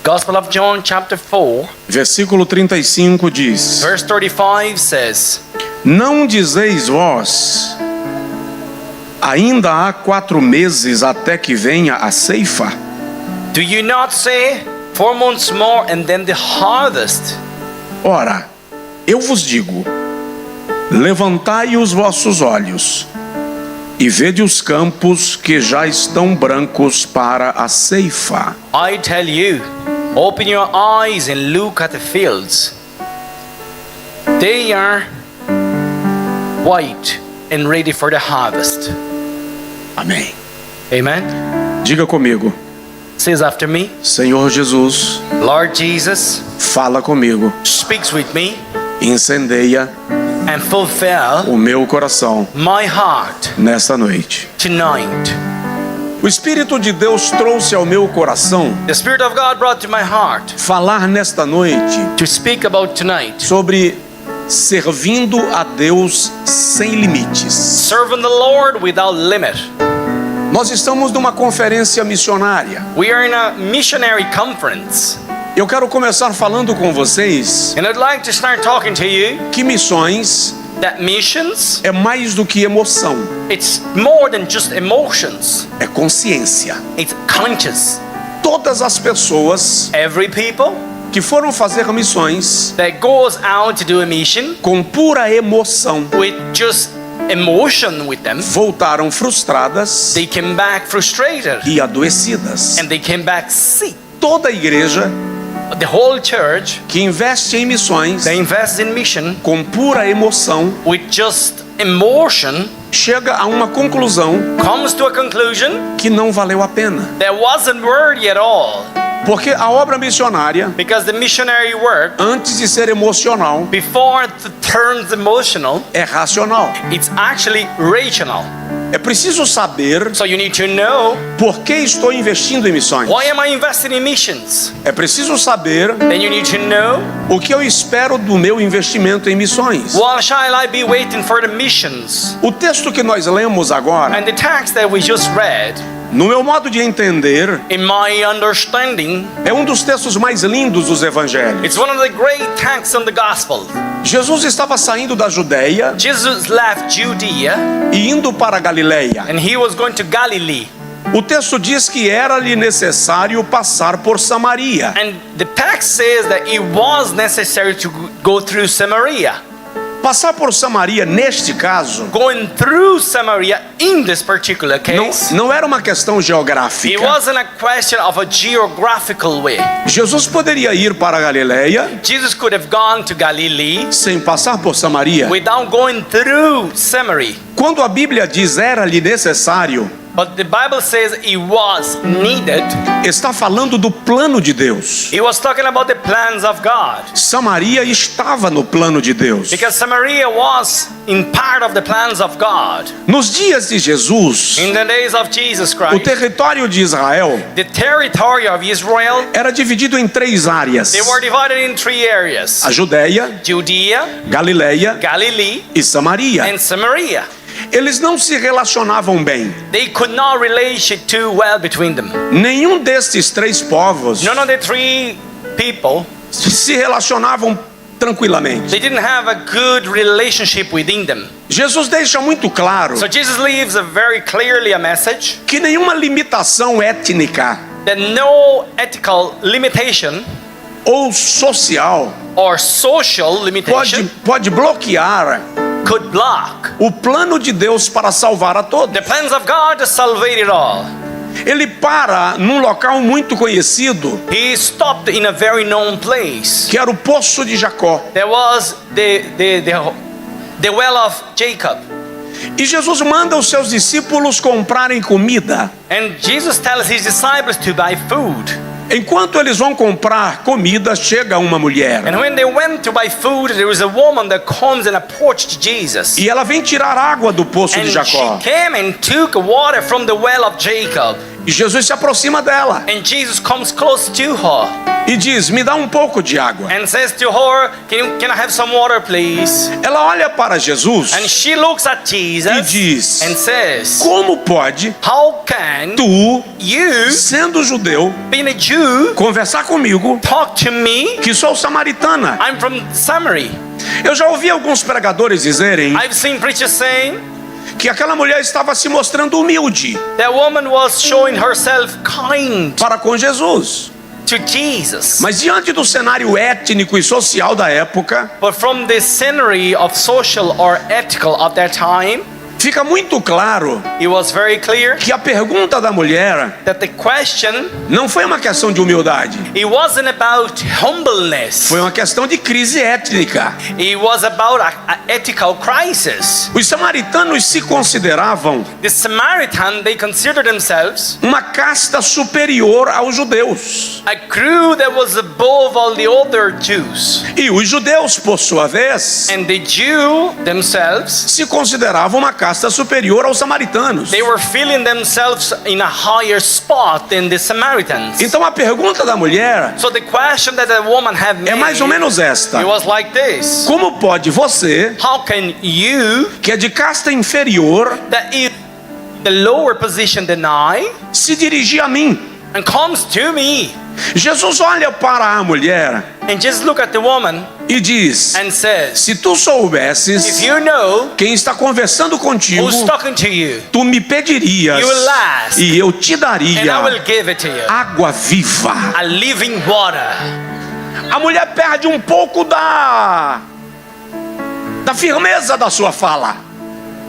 Gospel of John chapter 4, versículo 35 diz: verse 35 says, Não dizeis vós, ainda há 4 meses até que venha a ceifa? do you not say 4 months more and then the harvest? Ora, eu vos digo, levantai os vossos olhos e vede os campos que já estão brancos para a ceifa. I tell you, open your eyes and look at the fields. They are white and ready for the harvest. Amém. Amen. Diga comigo: Says after me, Senhor Jesus, Lord Jesus fala comigo, speaks with me incendeia and fulfill o meu coração my heart nesta noite. tonight. O Espírito de Deus trouxe ao meu coração The Spirit of God brought to my heart falar nesta noite to speak about tonight. sobre servindo a Deus sem limites. Serving the Lord without limit. Nós estamos numa conferência missionária. We are in a missionary conference. Eu quero começar falando com vocês And I'd like to start talking to you que missões that missions, é mais do que emoção, it's more than just emotions. é consciência. It's conscious. Todas as pessoas Every people que foram fazer missões that goes out to do a mission com pura emoção with just emotion with them, voltaram frustradas they came back frustrated e adoecidas. and they came back sick. Toda igreja The whole church, que investe em missões they invest in mission com pura emoção with just emotion, chega a uma conclusão comes to a conclusion que não valeu a pena. that wasn't worthy at all. Porque a obra missionária, Because the missionary work, antes de ser emocional, before it turns emotional, é racional. it's actually rational. É preciso saber So you need to know, por que estou investindo em missões. why am I investing in missions? É preciso saber Then you need to know, o que eu espero do meu investimento em missões. why shall I be waiting for the missions? O texto que nós lemos agora, And the text that we just read, no meu modo de entender, in my understanding, é um dos textos mais lindos dos evangelhos. it's one of the great texts in the gospel. Jesus estava saindo da Judeia Jesus left Judea e indo para a Galileia. and he was going to Galilee. O texto diz que era-lhe necessário passar por Samaria. And the text says that it was necessary to go through Samaria. Passar por Samaria, neste caso, Going through Samaria in this particular case, não era uma questão it geográfica. wasn't a question of a geographical way. Jesus poderia ir para a Galileia Jesus could have gone to Galilee sem passar por Samaria. without going through Samaria. Quando a Bíblia diz era-lhe necessário, But the Bible says it was needed. está falando do plano de Deus. It was talking about the plans of God. Samaria estava no plano de Deus. Because Samaria was in part of the plans of God. Nos dias de Jesus, In the days of Jesus o Christ, território de Israel the territory of Israel, era dividido em 3 áreas: they were divided in 3 areas. a Judéia, Judea, Galileia Galilee, e Samaria. and Samaria. Eles não se relacionavam bem. They could not relate it too well between them. Nenhum destes 3 povos None of the 3 people, se relacionavam tranquilamente. they didn't have a good relationship within them. Jesus deixa muito claro So Jesus leaves a very clearly a message que nenhuma limitação étnica that no ethical limitation ou social or social limitation pode bloquear could block o plano de Deus para salvar a todos. the plans of God to salvate it all. Ele para num local muito conhecido, He stopped in a very known place. que era o Poço de Jacó. There was the well of Jacob. E Jesus manda os seus discípulos comprarem comida. And Jesus tells his disciples to buy food. Enquanto eles vão comprar comida, chega uma mulher. And when they went to buy food, there was a woman that comes and approached Jesus. E ela vem tirar água do Poço de And Jacó. she came and took water from the well of Jacob. E Jesus se aproxima dela And Jesus comes close to her e diz: me dá um pouco de água. and says to her, can I have some water, please? Ela olha para Jesus And she looks at e Jesus diz: and says, como pode how can tu, you, sendo judeu, being a Jew, conversar comigo, talk to me? que sou samaritana? I'm from Samaria. Eu já ouvi alguns pregadores dizerem I've seen preachers saying que aquela mulher estava se mostrando humilde that woman was showing herself kind para com Jesus. to Jesus. Mas diante do cenário étnico e social da época, But from the scenery of social or ethical of that time, fica muito claro it was very clear que a pergunta da mulher that the question, não foi uma questão de humildade, it wasn't about humbleness. foi uma questão de crise étnica. It was about a ethical crisis. Os samaritanos se consideravam The Samaritan, they considered themselves uma casta superior aos judeus. a crew that was above all the other Jews. E os judeus, por sua vez, And the Jew themselves, se consideravam uma casta superior aos samaritanos. they were feeling themselves in a higher spot than the Samaritans. Então a pergunta da mulher So the question that the woman had é mais ou made, menos esta: it was like this. como pode você, How can you, que é de casta inferior, that is the lower position than I, se dirigir a mim? and comes to me? Jesus olha para a mulher And just look at the woman e diz: and says, se tu if soubesses you know quem está conversando contigo, who's talking to you, tu me pedirias you will ask, e eu te and I daria will give it to you, água viva. a living water. A mulher perde um pouco da firmeza da sua fala.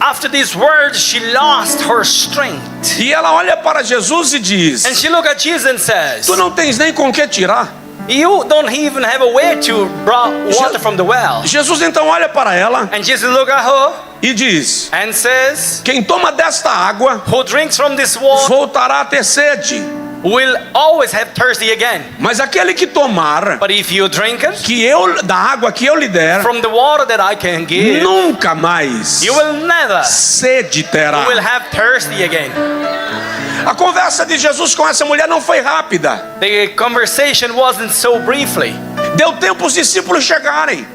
After these words, she lost her strength. E ela olha para Jesus e diz: And she looked at Jesus and says, tu não tens nem com que tirar. you don't even have a way to draw water from the well. Jesus então olha para ela And Jesus looked at her e diz: and says, quem toma desta água who drinks from this water voltará a ter sede, will always have thirsty again. mas aquele que tomar But if you drink it da água que eu lhe der, from the water that I can give, nunca mais you will never sede terá. will have thirsty again. A conversa de Jesus com essa mulher não foi rápida. The conversation wasn't so briefly. Deu tempo os discípulos chegarem.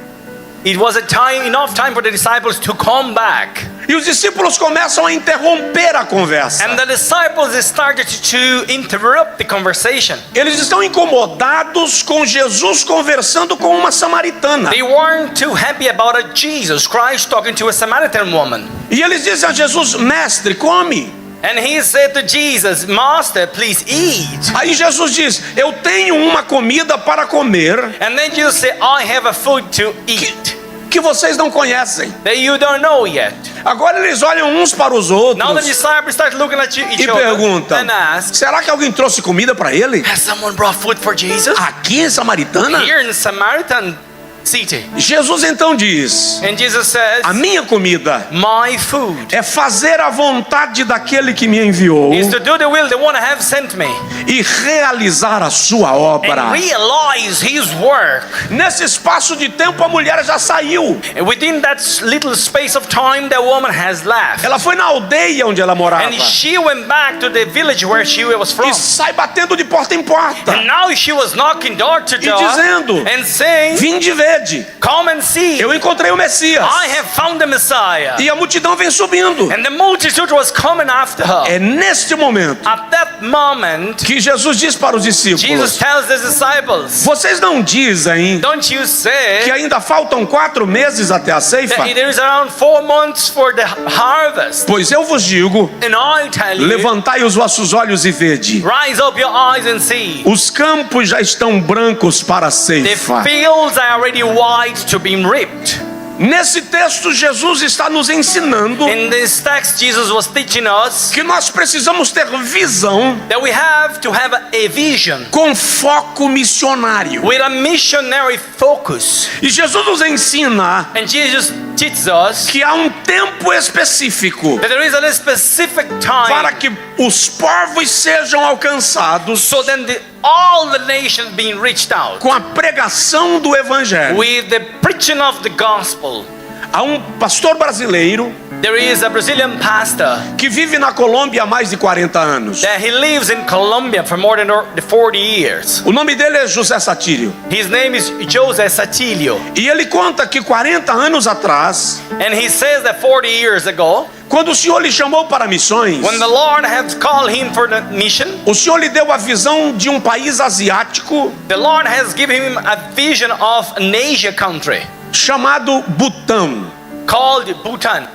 It was enough time for the disciples to come back. E os discípulos começam a interromper a conversa. And the disciples started to interrupt the conversation. Eles estão incomodados com Jesus conversando com uma samaritana. They weren't too happy about a Jesus Christ talking to a Samaritan woman. E eles dizem a Jesus: mestre, come. And he said to Jesus, Master, please eat. Aí Jesus diz: eu tenho uma comida para comer And then Jesus said, I have a food to eat que vocês não conhecem. that you don't know yet. Agora eles olham uns para os outros Now the disciples start looking at each e other perguntam: and ask, será que alguém trouxe comida para ele? has someone brought food for Jesus? Aqui em Samaritana? Here in the Samaritan city. Jesus então diz: And Jesus says, a minha comida my food é fazer a vontade daquele que me enviou is to do the will the one that have sent me e realizar a sua obra. and realize his work. Nesse espaço de tempo a mulher já saiu. And within that little space of time, the woman has left. Ela foi na aldeia onde ela morava And she went back to the village where she was from. e sai batendo de porta em porta And now she was knocking door to door dizendo, and saying, vinde vede, come and see, eu encontrei o Messias. I have found the Messiah. E a multidão vem subindo. And the multitude was coming after her. É neste momento At that moment, que Jesus diz para os Jesus discípulos: tells the disciples, vocês não dizem don't you que say ainda faltam 4 meses até a ceifa? that there is around 4 months for the harvest? Pois eu vos digo, And I tell you, levantai os vossos olhos e vede, rise up your eyes and see. os campos já estão brancos para a The ceifa. fields are already white to be reaped. Nesse texto Jesus está nos ensinando In this text, Jesus was teaching us que nós precisamos ter visão that we have to have a vision com foco missionário. with a missionary focus. E Jesus nos ensina And Jesus teaches us que há um tempo específico that there is a specific para time que os povos sejam alcançados so then all the nations being reached out com a pregação do evangelho. with the preaching of the gospel. Há um pastor brasileiro There is a Brazilian pastor que vive na Colômbia há mais de 40 anos. that he lives in Colombia for more than 40 years. O nome dele é José Satírio. His name is José Satílio. E ele conta que 40 anos atrás, And he says that 40 years ago, quando o Senhor lhe chamou para missões, when the Lord has called him for the mission, o Senhor lhe deu a visão de um país asiático the Lord has given him a vision of an Asia country chamado Butão. called Bhutan.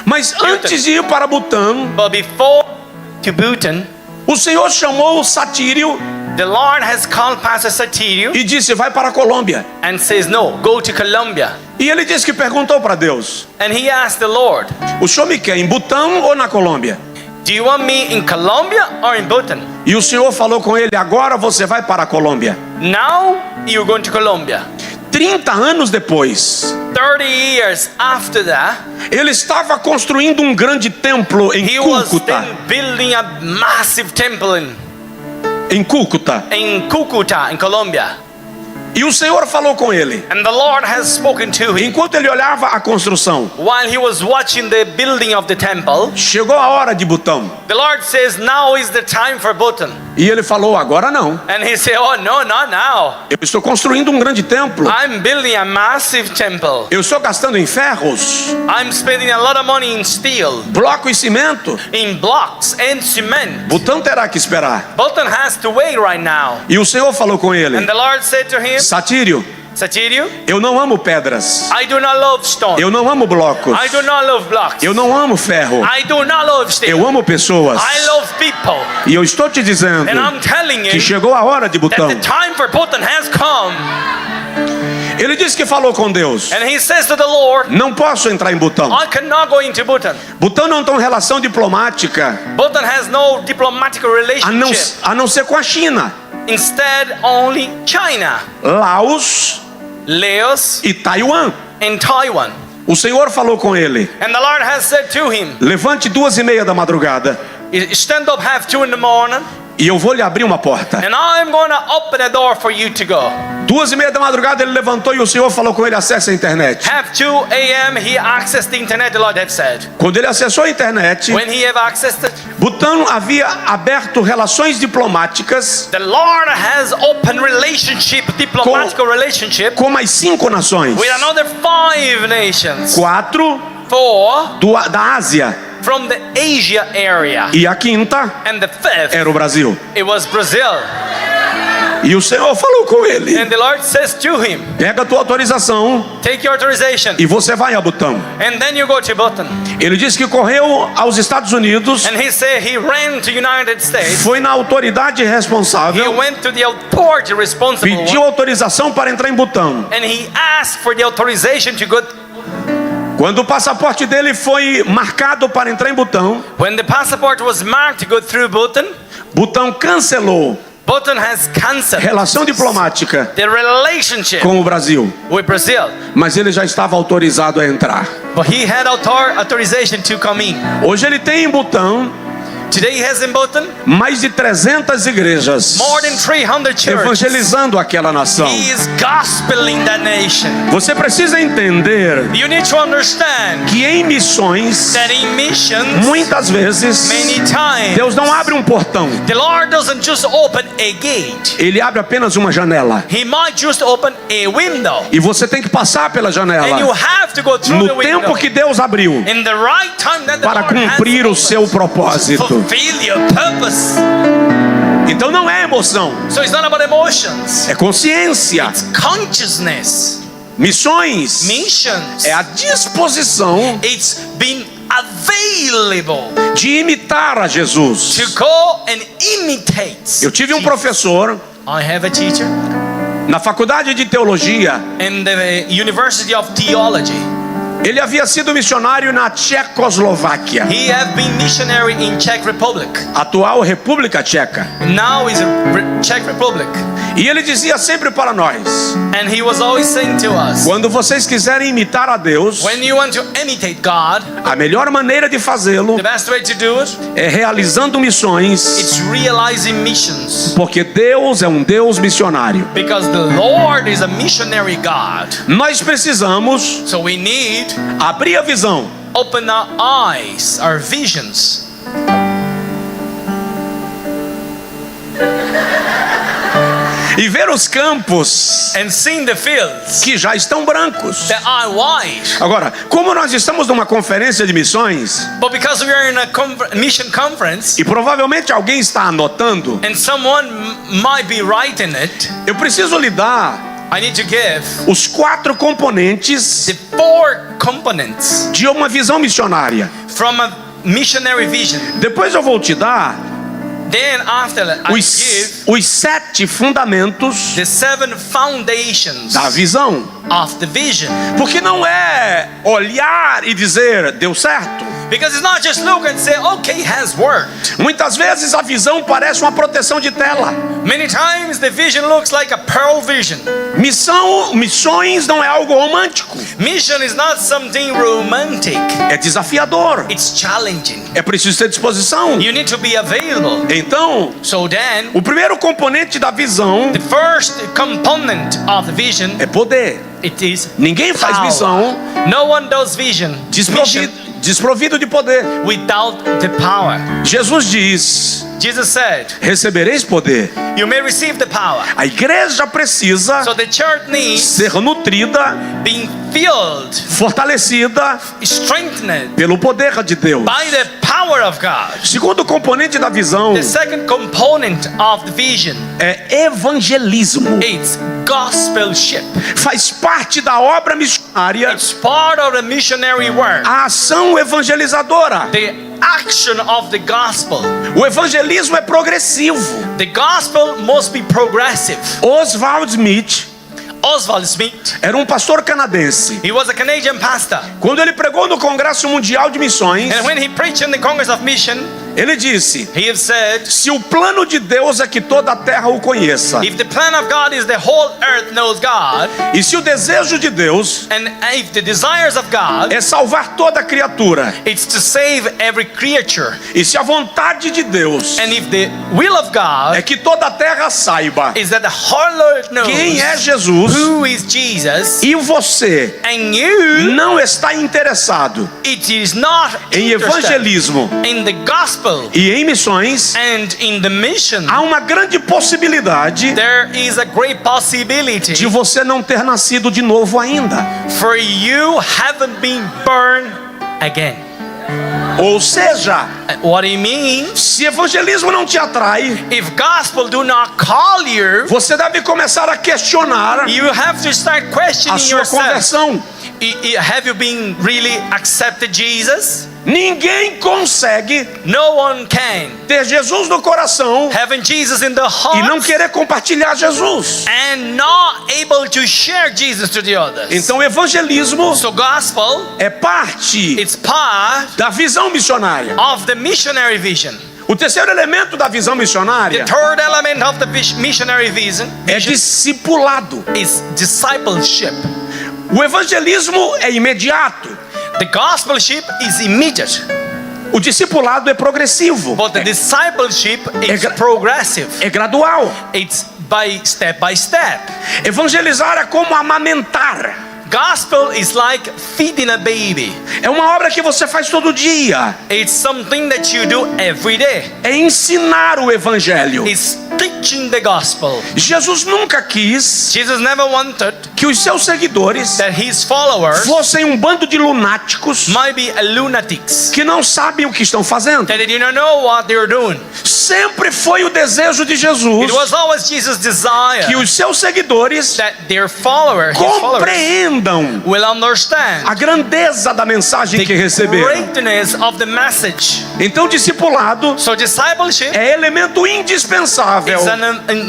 Mas antes de ir para Butão, But before to Bhutan, o Senhor chamou o Satírio the Lord has called Pastor Satílio e disse: vai para a Colômbia. and says, no, go to Colombia. E ele disse que perguntou para Deus: And he asked the Lord, o Senhor me quer em Butão ou na Colômbia? do you want me in Colombia or in Bhutan? E o Senhor falou com ele: agora você vai para a Colômbia. Now you're going to Colombia. 30 anos depois, 30 years after that, ele estava construindo um grande templo em he was Cúcuta. then building a massive temple Em Cúcuta. in Cúcuta, in Colombia. E o Senhor falou com ele. And the Lord has spoken to him. Enquanto ele olhava a construção, While he was watching the building of the temple, chegou a hora de Butão. the Lord says, now is the time for Bhutan. E ele falou: agora não. And he said, oh no, not now. Eu estou construindo um grande templo. I'm building a massive temple. Eu estou gastando em ferros, I'm spending a lot of money in steel, bloco e cimento. in blocks and cement. Butão terá que esperar. Bhutan has to wait right now. E o Senhor falou com ele: And the Lord said to him, Satírio, Satílio, eu não amo pedras. I do not love stone. Eu não amo blocos. I do not love blocks. Eu não amo ferro. I do not love steel. Eu amo pessoas. I love people. E eu estou te dizendo And I'm telling que you chegou a hora de that Butão. the time for Bhutan has come. Ele disse que falou com Deus: And he says to the Lord, não posso entrar em Butão. I cannot go into Bhutan. Butão não tem relação diplomática Bhutan has no diplomatic relationship. a não ser com a China, Instead, only China, Laos Laos, e Taiwan. and Taiwan. O Senhor falou com ele: And the Lord has said to him, levante 2:30 da madrugada stand up half 2 in the morning, e eu vou lhe abrir uma porta. and I'm going to open the door for you to go. 2:30 da madrugada ele levantou e o Senhor falou com ele: acesse a internet. Half 2 a.m. he accessed the internet, the Lord had said. Quando ele acessou a internet, When he have accessed it, Butão havia aberto relações diplomáticas the Lord has opened relationship, diplomatic relationship, com mais 5 nações. with another 5 nations. 4 4 da Ásia. from the Asia area. E a quinta And the 5th, era o Brasil. it was Brazil. E o Senhor falou com ele: And the Lord says to him, pega a tua autorização take your authorization, e você vai a Butão. and then you go to Bhutan. Ele disse que correu aos Estados Unidos, And he said he ran to United States. foi na autoridade He responsável, went to the authority responsible one, pediu autorização para entrar em Butão. and he asked for the authorization to go. Quando o passaporte dele foi marcado para entrar em Butão, When the passport was marked to go through Bhutan, Butão cancelou Bhutan has canceled relação diplomática the relationship com o Brasil, with Brazil. mas ele já estava autorizado a entrar. But he had authorization to come in. Hoje ele tem em Butão Today he has in Bhutan mais de 300 igrejas more than 300 churches. evangelizando aquela nação. He is gospeling that nation. Você precisa entender You need to understand que em missões, that in missions, muitas vezes, many times, Deus não abre um portão, the Lord doesn't just open a gate. Ele abre apenas uma janela. He might just open a window. E você tem que passar pela And you janela have to go through the no window. tempo que Deus abriu In the right time that the para Lord has cumprir o opened. seu propósito. Fulfill your purpose. Então não é emoção, So it's not about emotions. é consciência. It's consciousness. Missões Missions. é a disposição It's being available de imitar a Jesus. to go and imitate. Eu tive um Jesus. professor I have a teacher na faculdade de teologia. in the University of Theology. Ele havia sido missionário na Tchecoslováquia, He have been missionary in Czech Republic. atual República Tcheca. Now is a Czech Republic. E ele dizia sempre para nós: And he was always saying to us, quando vocês quiserem imitar a Deus, when you want to imitate God, a melhor maneira de fazê-lo the best way to do it, é realizando missões, it's realizing missions. porque Deus é um Deus missionário. Because the Lord is a missionary God. Nós precisamos So we need Abrir a visão. Open our eyes, our visions. E ver os campos And seeing the fields que já estão brancos. that are white. Agora, como nós estamos numa conferência de missões, But because we are in a mission conference, e provavelmente alguém está anotando, and someone might be writing it, eu preciso lhe dar I need to give os 4 componentes the 4 components de uma visão missionária. from a missionary vision. Depois eu vou te dar Then after that, I give os 7 fundamentos the 7 foundations da visão. of the vision. Porque não é olhar e dizer deu certo. Because it's not just look and say, okay, has worked. Muitas vezes a visão parece uma proteção de tela. Many times the vision looks like a pearl vision. Missões não é algo romântico. Mission is not something romantic. É desafiador. It's challenging. É preciso ter disposição. You need to be available. Então, So then, o primeiro componente da visão the first component of the vision, é poder. it is Ninguém faz power. missão No one does mission desprovido de poder. without the power. Jesus diz: Jesus said, recebereis poder. you may receive the power. A igreja precisa So the church needs ser nutrida, being filled, fortalecida strengthened pelo poder de Deus. by the power of God. Segundo componente da visão The second component of the vision, é evangelismo. it's gospelship. Faz parte da obra missionária It's part of the missionary work. a ação evangelizadora. The action of the gospel. O evangelismo é progressivo. The gospel must be progressive. Oswald Smith Oswald Smith, era um pastor canadense. he was a Canadian pastor. Quando ele pregou no Congresso Mundial de Missões, And when he preached in the Congress of Mission, ele disse: he said, se o plano de Deus é que toda a terra o conheça, if the plan of God is the whole earth knows God, e se o desejo de Deus and if the desires of God, é salvar toda criatura, it's to save every creature, e se a vontade de Deus and if the will of God é que toda a terra saiba is that the whole earth knows quem é Jesus, who is Jesus, e você and you, não está interessado it is not em interested evangelismo in the gospel e em missões, and in the mission, há uma grande possibilidade there is a great possibility de você não ter nascido de novo ainda. for you haven't been born again. Ou seja, What do you mean? se evangelismo não te atrai, If gospel do not call you, você deve começar a questionar you have to start a questioning sua yourself. conversão. Have you been really accepted Jesus? Ninguém consegue No one can. ter Jesus no coração Having Jesus in the e não heart querer compartilhar Jesus. and not able to share Jesus to the others. Então, evangelismo So gospel, é parte it's part da visão missionária. of the missionary vision. O terceiro elemento da visão The missionária third element of the missionary vision é discipulado. is discipleship. O evangelismo é imediato. The gospelship is immediate, O discipulado é progressivo. but the discipleship is gra- progressive. É gradual. It's by step. Evangelizar é como amamentar. Gospel is like feeding a baby. É uma obra que você faz todo dia. It's something that you do every day. É ensinar o evangelho. It's preaching the gospel. Jesus nunca quis Jesus never wanted que os seus seguidores that his followers fossem um bando de lunáticos might be lunatics, que não sabem o que estão fazendo. that they do not know what they're doing. Sempre foi o desejo de Jesus It was always Jesus' desire que os seus seguidores that their followers, his followers, compreendam will understand a grandeza da mensagem que the receberam. greatness of the message. Então, discipulado So discipleship é elemento indispensável is a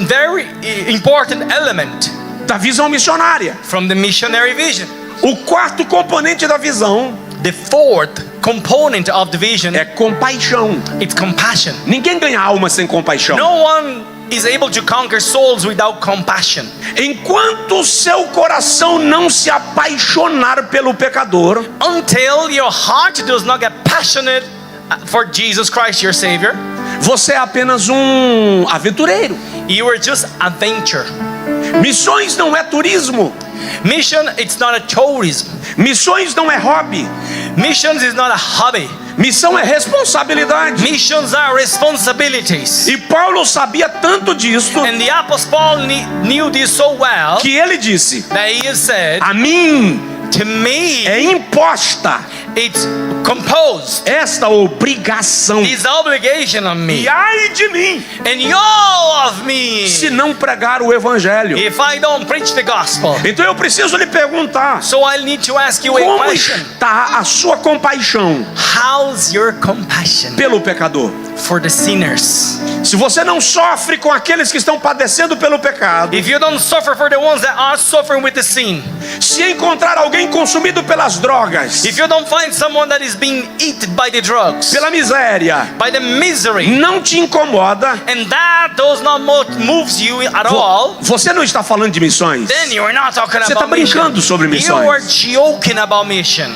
very important element da visão missionária. from the missionary vision. O quarto componente da visão The fourth component of the vision, é compaixão. it's compassion. Ninguém ganha alma sem compaixão. No one is able to conquer souls without compassion. Enquanto o seu coração não se apaixonar pelo pecador, Until your heart does not get passionate for Jesus Christ, your Savior, você é apenas um aventureiro. you are just a venture. Missões não é turismo. Mission, it's not a tourism. Missões não é hobby. Missions is not a hobby. Missão é responsabilidade. Missions are responsibilities. E Paulo sabia tanto disso And the Apostle Paul knew this so well que ele disse: that he said, a mim to me, é imposta it's composed. esta obrigação. This obligation on me. E ai de mim And you of me. se não pregar o evangelho. If I don't preach the gospel. Então eu preciso lhe perguntar: So I need to ask you a como question. está a sua compaixão How's your compassion pelo pecador? for the sinners? Se você não sofre com aqueles que estão padecendo pelo pecado, If you don't suffer for the ones that are suffering with the sin. se encontrar alguém consumido pelas drogas, If you don't find someone that is being eaten by the drugs, pela miséria, by the misery, não te incomoda, and that does not moves you at all, você não está falando de missões. then you are not talking Você está about brincando mission. sobre You are missões. joking about mission.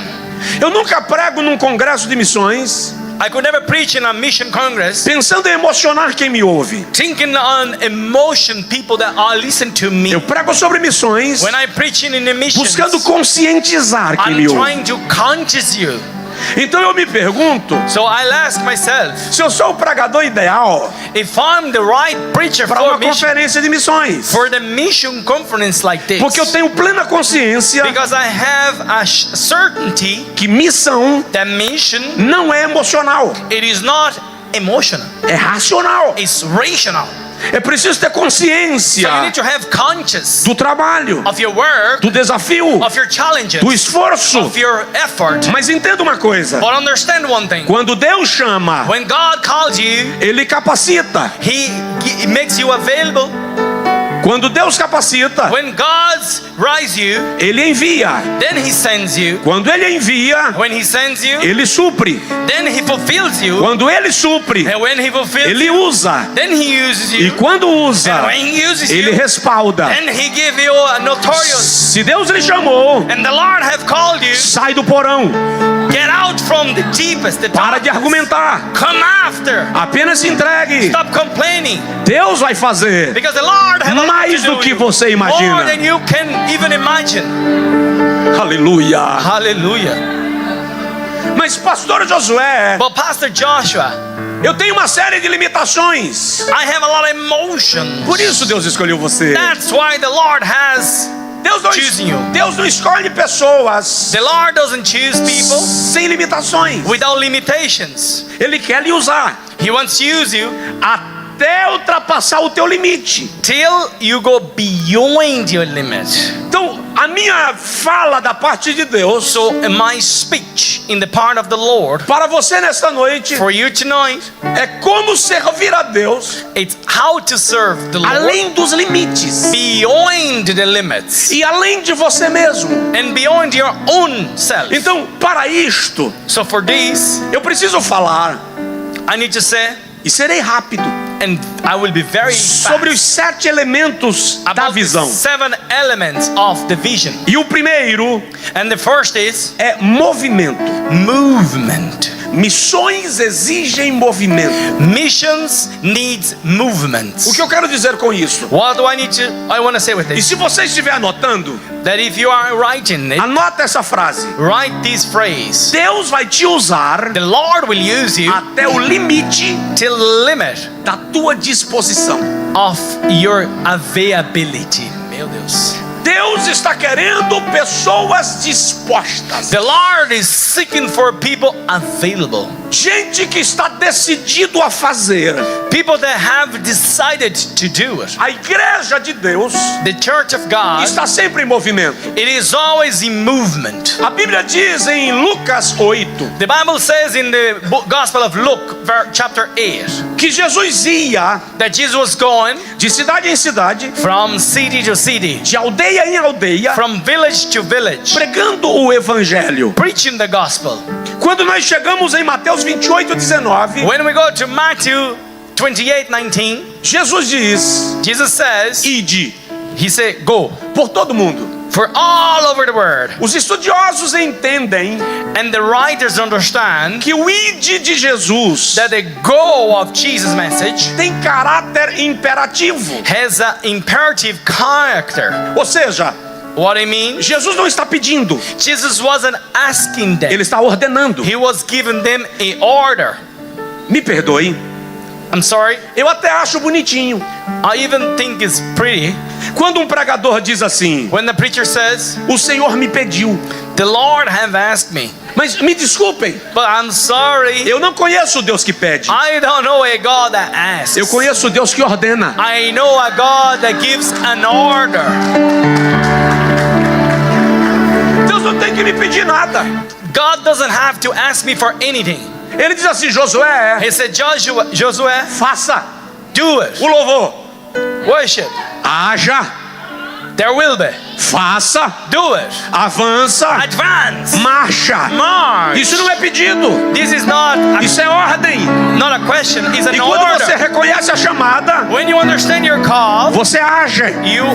Eu nunca prego num congresso de missões I could never preach in a mission congress pensando em emocionar quem me ouve. thinking on emotion people that are listening to me. Eu prego sobre missões When I'm preaching in the missions, buscando conscientizar quem I'm me ouve. trying to conscious you. Então eu me pergunto, So I'll ask myself, se eu sou o pregador ideal if I'm the right preacher para for uma mission, conferência de missões, for the mission conference like this, porque eu tenho plena consciência because I have a certainty que missão that mission, não é emocional, it is not emotional, é racional. it's rational. É preciso ter So consciência you need to have conscious do trabalho, of your work, do desafio, of your challenges, do esforço. of your effort. Mas entenda uma coisa: But understand one thing, quando Deus chama, when God calls you, Ele capacita. He makes you available. Quando Deus capacita, When God rise you, Ele envia. then He sends you. Quando Ele envia, When He sends you, Ele supre. then He fulfills you. Quando Ele supre, And when He fulfills Ele you, usa. then He uses E you. quando usa, And when He uses Ele you, respalda. then He gives you a notorious. Se Deus lhe chamou, And the Lord have called you. sai do porão. Get out from the deepest, the Para de darkness. argumentar. Come after. Apenas se entregue. Stop complaining. Deus vai fazer Because the Lord has mais do que você more imagina. than you can even imagine. Aleluia. Hallelujah. Mas pastor Josué, But Pastor Joshua, eu tenho uma série de limitações. I have a lot of emotions. Por isso Deus escolheu você. That's why the Lord has. Choosing you. Deus não escolhe pessoas The Lord doesn't choose people sem limitações. without limitations. Ele quer lhe usar He wants to use you até ultrapassar o teu limite. till you go beyond your limit. Então, a minha fala da parte de Deus So my speech in the part of the Lord para você nesta noite for you tonight, é como servir a Deus it's how to serve the Lord além dos limites beyond the limits e além de você mesmo. and beyond your own self. Então, para isto, So for this, eu preciso falar, I need to say, e serei rápido, and I will be very sobre os fast, 7 elementos da about the visão. 7 elements of the vision. E o primeiro And the first is é movimento. movement. Missões exigem movimento. Missions needs movement. O que eu quero dizer com isso? What do I want to say with E this? se você estiver anotando, That if you are writing it, anota essa frase. write this phrase. Deus vai te usar The Lord will use you até o limite till the limit da tua disposição. of your availability. Meu Deus. Deus está querendo pessoas dispostas. The Lord is seeking for people available. Gente que está decidido a fazer. People that have decided to do it. A igreja de Deus The church of God, está sempre em movimento. it is always in movement. A Bíblia diz em Lucas 8 The Bible says in the Gospel of Luke, chapter 8, que Jesus ia that Jesus was going de cidade em cidade, from city to city, de aldeia em aldeia, from village to village, pregando o evangelho. preaching the gospel. Quando nós chegamos em Mateus 28:19, When we go to Matthew 28:19, Jesus diz: Jesus says, ide He said, go por todo mundo. for all over the world. Os estudiosos entendem And the writers understand que o ide de Jesus that the go of Jesus' message tem caráter imperativo. has an imperative character. Ou seja, What I mean? Jesus não está pedindo, Jesus wasn't asking them. ele está ordenando. He was giving them a order. Me perdoe, I'm sorry. eu até acho bonitinho I even think it's pretty quando um pregador diz assim: when the preacher says, o Senhor me pediu. the Lord have asked me. Mas me desculpem, But I'm sorry. eu não conheço o Deus que pede. I don't know a God that asks. Eu conheço o Deus que ordena. I know a God that gives an order. Deus não tem que me pedir nada. God doesn't have to ask me for anything. Ele diz assim: Josué, He said, Josué, faça do it. o louvor. Worship. Haja, There will be. faça, Do it. avança, Advance. marcha. March. Isso não é pedido, This is not isso é ordem. not a question. It's E an quando você order. reconhece a chamada, When you understand your call, você age, you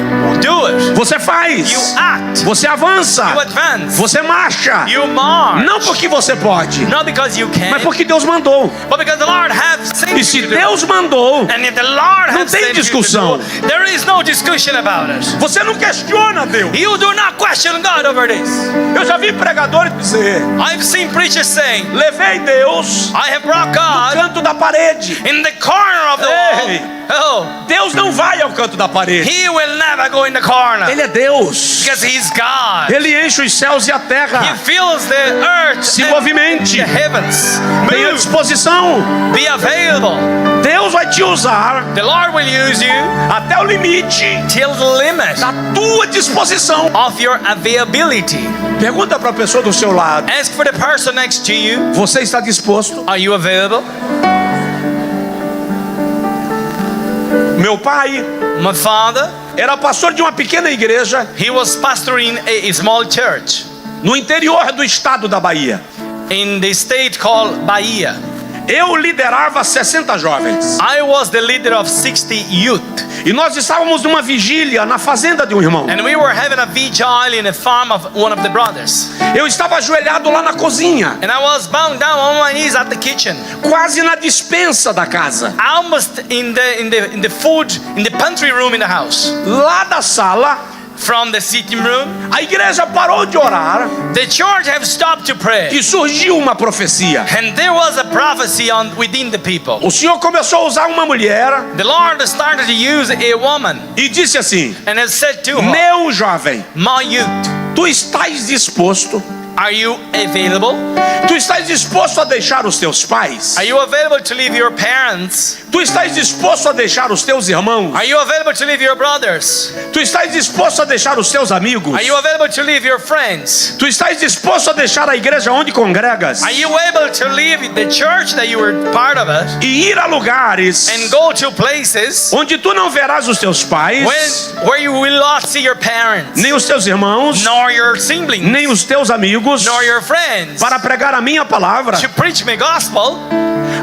do it. você You faz, act. você avança, You advance. você marcha. You march. Não porque você pode, Not because you can, mas porque Deus mandou. but because the Lord has sent E you se to do. Deus mandou, And if the Lord não has tem sent you to discussão. do, there is no discussion about it. Você não questiona Deus. You do not question God over this. Eu já vi pregadores dizer: I've seen preachers saying, levei Deus I have brought no God canto da parede. in the corner of the Hey. wall. Deus não vai ao canto da Oh, parede. He will never go in the corner Ele é Deus. because He's God. Ele enche os céus e a He terra. fills the earth Se and movimente. the heavens. Tenha Move. disposição. Be available. Deus vai te usar The Lord will use you até o limite till the limit da tua disposição. of your availability. Pergunta para a pessoa do seu lado: Ask for the person next to you. você está disposto? Are you available? Meu pai My father, era pastor de uma pequena igreja he was pastoring a small church no interior do estado da Bahia. in the state called Bahia. Eu liderava 60 jovens. I was the leader of 60 youth, E nós estávamos numa vigília na fazenda de um irmão. and we were having a vigil in a farm of one of the brothers. Eu estava ajoelhado lá na cozinha, And I was bound down on my knees at the kitchen, quase na despensa da casa. almost in the food in the pantry room in the house. Lá da sala, From the sitting room, a igreja parou de orar the church have stopped to pray, e surgiu uma profecia. and there was a prophecy within the people. O Senhor começou a usar uma mulher The Lord started to use a woman e disse assim: and has said to her, meu jovem, my youth, tu estás disposto? are you available? Tu estás disposto a deixar os teus pais? Are you available to leave your parents? Tu estás disposto a deixar os teus irmãos? Are you available to leave your brothers? Tu estás disposto a deixar os teus amigos? Are you available to leave your friends? Tu estás disposto a deixar a igreja onde congregas? Are you able to leave the church that you were part of it E ir a lugares and go to places onde tu não verás os teus pais, where you will not see your parents, nem os teus irmãos, nor your siblings, nem os teus amigos, nor your friends, para pregar a minha palavra? to preach my gospel?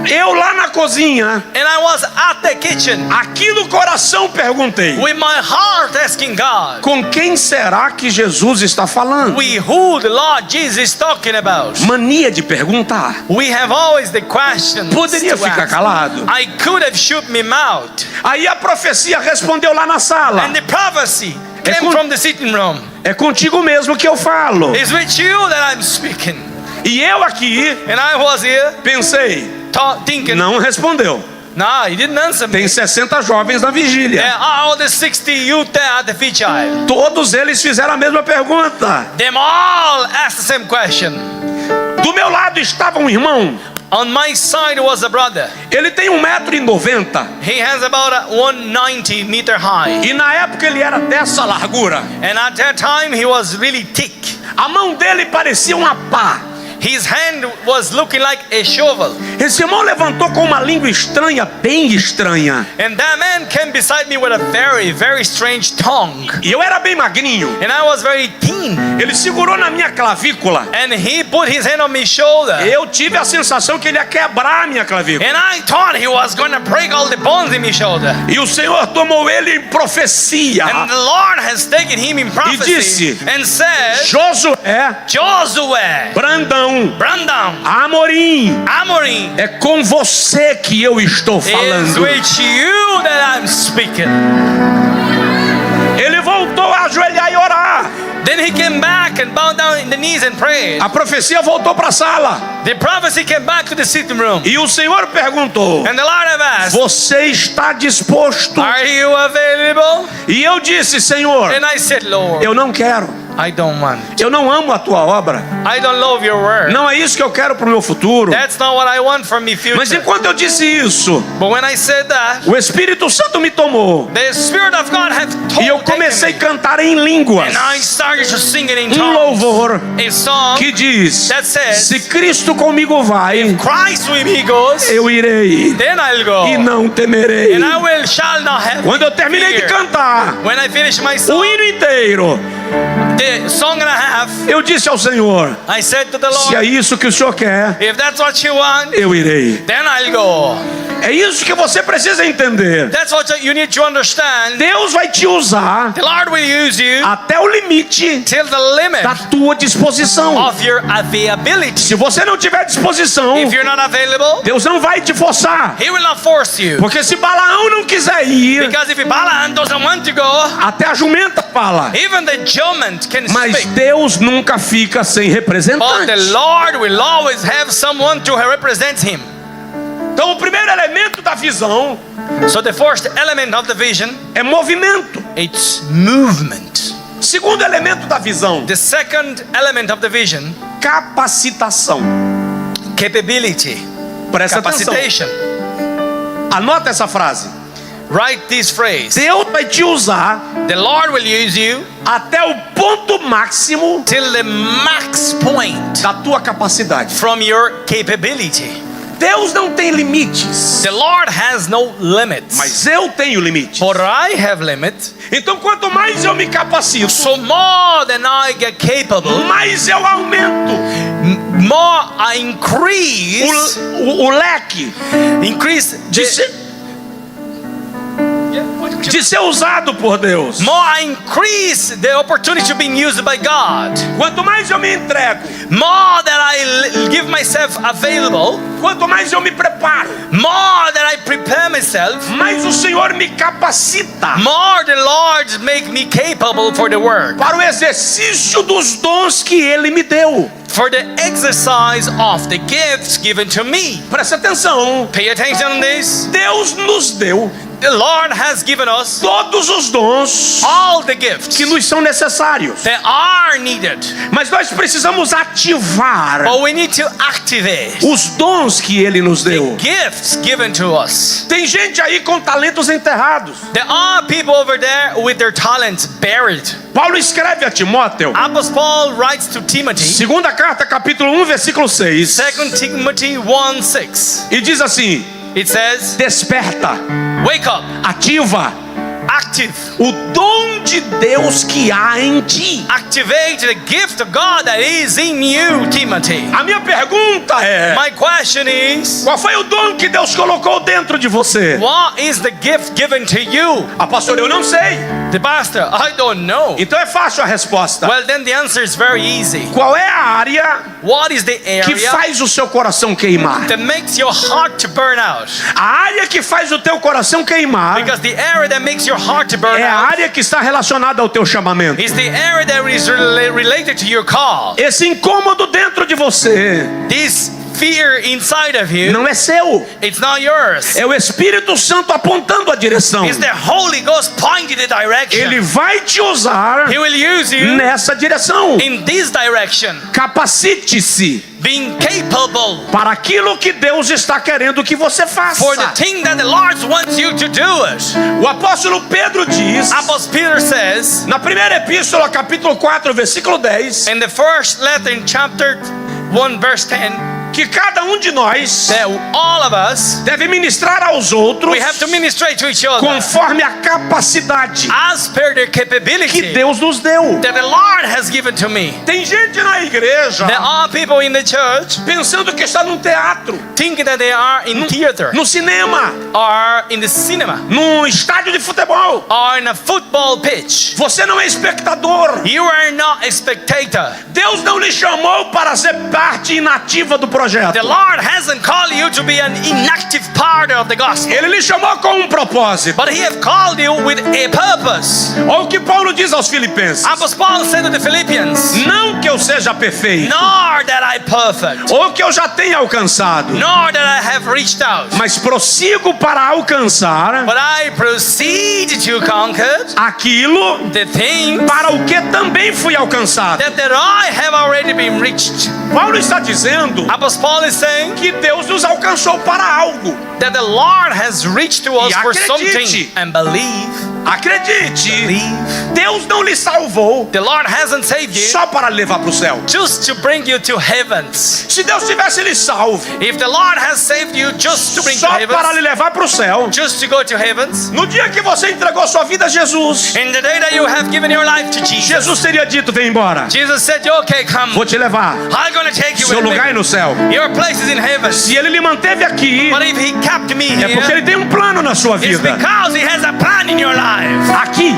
Eu lá na cozinha, And I was at the kitchen aqui no coração perguntei: with my heart asking God, com quem será que Jesus está falando? who the Lord Jesus is talking about? Mania de perguntar. We have always the questions Poderia to ficar ask. calado. I could have shut my mouth. Aí a profecia respondeu lá na sala: And the prophecy came con- from the sitting room. é contigo mesmo que eu falo. It's with you that I'm speaking. E eu aqui And I was here pensei: thinking, não respondeu. nah, he didn't answer me. Tem 60 jovens na vigília. And all the 60 youth there at the vigil, Todos eles fizeram a mesma pergunta. them all asked the same question. Do meu lado estava um irmão. On my side was a brother. Ele tem 1,90 m. He has about a 190 meter high. E na época ele era dessa largura. And at that time he was really thick. A mão dele parecia uma pá. His hand was looking like a shovel. Esse irmão levantou com uma língua estranha, bem estranha. And that man came beside me with a very, very strange tongue. E eu era bem magrinho. And I was very thin. Ele segurou na minha clavícula. And he put his hand on my shoulder. Eu tive a sensação que ele ia quebrar a minha clavícula. And I thought he was going to break all the bones in my shoulder. E o Senhor tomou ele em profecia. And the Lord has taken him in prophecy disse, and said, Josué, Josué, Brandão, Brandon, Amorim, Amorim, é com você que eu estou it's falando. with you that I'm speaking. Ele voltou a ajoelhar e orar. in the knees and prayed. A profecia voltou para a sala. The prophecy came back to the sitting room. E o Senhor perguntou: And the Lord have asked, você está disposto? are you available? E eu disse: Senhor, And I said, Lord, eu não quero. I don't want. Eu não amo a tua obra. I don't love your word. Não é isso que eu quero para o meu futuro. That's not what I want for me future. Mas enquanto eu disse isso, But when I said that, o Espírito Santo me tomou. the Spirit of God have E eu comecei a cantar em línguas. and I started to sing it in Um tongues. louvor A song que diz: that says, se Cristo comigo vai, Christ with me goes, eu irei then I'll go. e não temerei. And I shall not have Quando eu terminei de fear. cantar When I finish my o song, hino inteiro, the song and a half, eu disse ao Senhor: I said to the se é Lord, isso que o Senhor quer, if that's what you want, eu irei. then I'll go. É isso que você precisa entender. That's what you need to understand. Deus vai te usar The Lord will use you até o limite till the limit da tua disposição. of your availability. Se você não tiver disposição, If you're not available, Deus não vai te forçar. He will not force you. Porque se Balaão não quiser ir, Because if Balaam doesn't want to go, até a jumenta fala. even the judgment can Mas speak. Deus nunca fica sem But representante. the Lord will always have someone to represent Him. Então o primeiro elemento da visão So the first element of the vision, é movimento. it's movement. Segundo elemento da visão, The second element of the vision, capacitação. capability, Presta atenção. capacitation. Anota essa frase. Write this phrase. Deus vai te usar The Lord will use you até o ponto máximo till the max point da tua capacidade. from your capability. Deus não tem limites, The Lord has no limits. mas eu tenho limites. But I have limit. Então quanto mais eu me capacito, So more than I get capable, mais eu aumento more I increase o leque de de ser usado por Deus. more I increase the opportunity of being used by God. Quanto mais eu me entrego, More that I give myself available, quanto mais eu me preparo, more that I prepare myself, mais o Senhor me capacita more the Lord make me capable for the work, para o exercício dos dons que Ele me deu. for the exercise of the gifts given to me. Presta atenção. Pay attention on this. Deus nos deu The Lord has given us todos os dons all the gifts que nos são necessários, that are needed, mas nós precisamos ativar but we need to activate os dons que Ele nos deu. gifts given to us. Tem gente aí com talentos enterrados. There are people over there with their talents buried. Paulo escreve a Timóteo, Apostle Paul writes to Timothy, segunda carta, capítulo 1, versículo 6, 2 Timothy 1:6. e diz assim: It says, desperta, wake up, ativa active, o dom de Deus que há em ti. activate the gift of God that is in you, Timothy. A minha pergunta é: My question is, qual foi o dom que Deus colocou dentro de você? what is the gift given to you? Ah, pastor, eu não sei. The pastor, I don't know. Então é fácil a resposta. Well, then the answer is very easy. Qual é a área What is the que area faz o seu coração queimar? that makes your heart to burn out? A área que faz o teu coração queimar Because the area that makes your heart to burn é a out área que está relacionada ao teu chamamento. is the area that is related to your call. Esse incômodo dentro de você This fear inside of you, não é seu. it's not yours. É o Espírito Santo apontando a direção. It's the Holy Ghost pointing the direction. Ele vai te usar He will use you nessa direção. in this direction, Capacite-se being capable para aquilo que Deus está querendo que você faça. for the thing that the Lord wants you to do it. O apóstolo Pedro diz, Apostle Peter says na primeira epístola, capítulo 4, versículo 10, in the first letter in chapter 1 verse 10 que cada um de nós that all of us, deve ministrar aos outros we have to ministrate to each other conforme a capacidade as per their que capability Deus nos deu. that the Lord has given to me. Tem gente na igreja There are people in the church pensando que está num teatro, thinking that they are in theater no cinema, or in the cinema num estádio de futebol. or in a football pitch. Você não é espectador. You are not a spectator. Deus não lhe chamou para ser parte inativa do projeto. The Lord hasn't called you to be an inactive part of the gospel, Ele lhe chamou com um propósito. but He have called you with a purpose. Olha o que Paulo diz aos Filipenses: Apostle Paul said to the Philippians, não que eu seja perfeito, nor that I perfect, ou que eu já tenha alcançado, nor that I have reached out, mas prossigo para alcançar but I proceed to conquer aquilo the thing para o que também fui alcançado. that I have already been reached. Paulo está dizendo Apostle Paul is saying que Deus nos alcançou para algo. that the Lord has reached to us E for acredite. something, and believe. Acredite, Deus não lhe salvou The Lord hasn't saved you só para levar para o céu. just to bring you to heavens. Se Deus tivesse lhe salvo If the Lord has saved you just to bring to só para heavens, lhe levar para o céu, just to go to heavens, no dia que você entregou sua vida a Jesus, in the day that you have given your life to Jesus, Jesus teria dito: vem embora, Jesus said, okay, come, vou te levar, I'm going to take you seu with lugar é me. no céu. Your place is in heaven. Se Ele lhe manteve aqui, But if He kept me é porque here, Ele tem um plano na sua it's vida. because He has a plan in your life. Aqui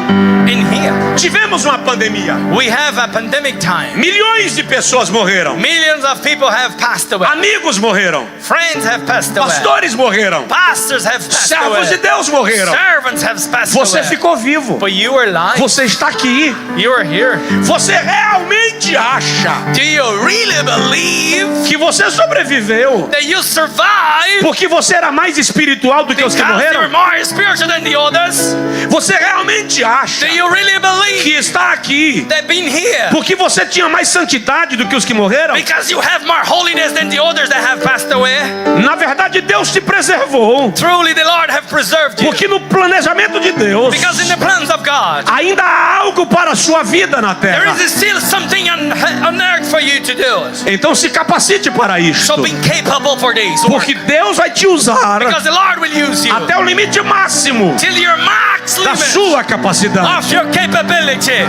In here, tivemos uma pandemia, we have a pandemic time. milhões de pessoas morreram, Millions of people have passed away. amigos morreram, Friends have passed away. pastores morreram, Pastors have passed servos de away. Deus morreram. Servants have passed Você away. ficou vivo, But you are alive. você está aqui. You are here. Você realmente acha Do you really believe que você sobreviveu that you survived porque você era mais espiritual do que os que because you're morreram? more spiritual than the others? Você realmente acha Do you really believe que está aqui that being here porque você tinha mais santidade do que os que morreram? because you have more holiness than the others that have passed away? Na verdade, Deus te preservou, Truly the Lord have preserved you. porque no planejamento de Deus Because in the plans of God, ainda há algo para a sua vida na there terra. is still something on earth for you to do. Então se capacite para isto, So be capable for this work. porque Deus vai te usar Because the Lord will use you até o limite máximo till your max da limit sua capacidade. of your capability.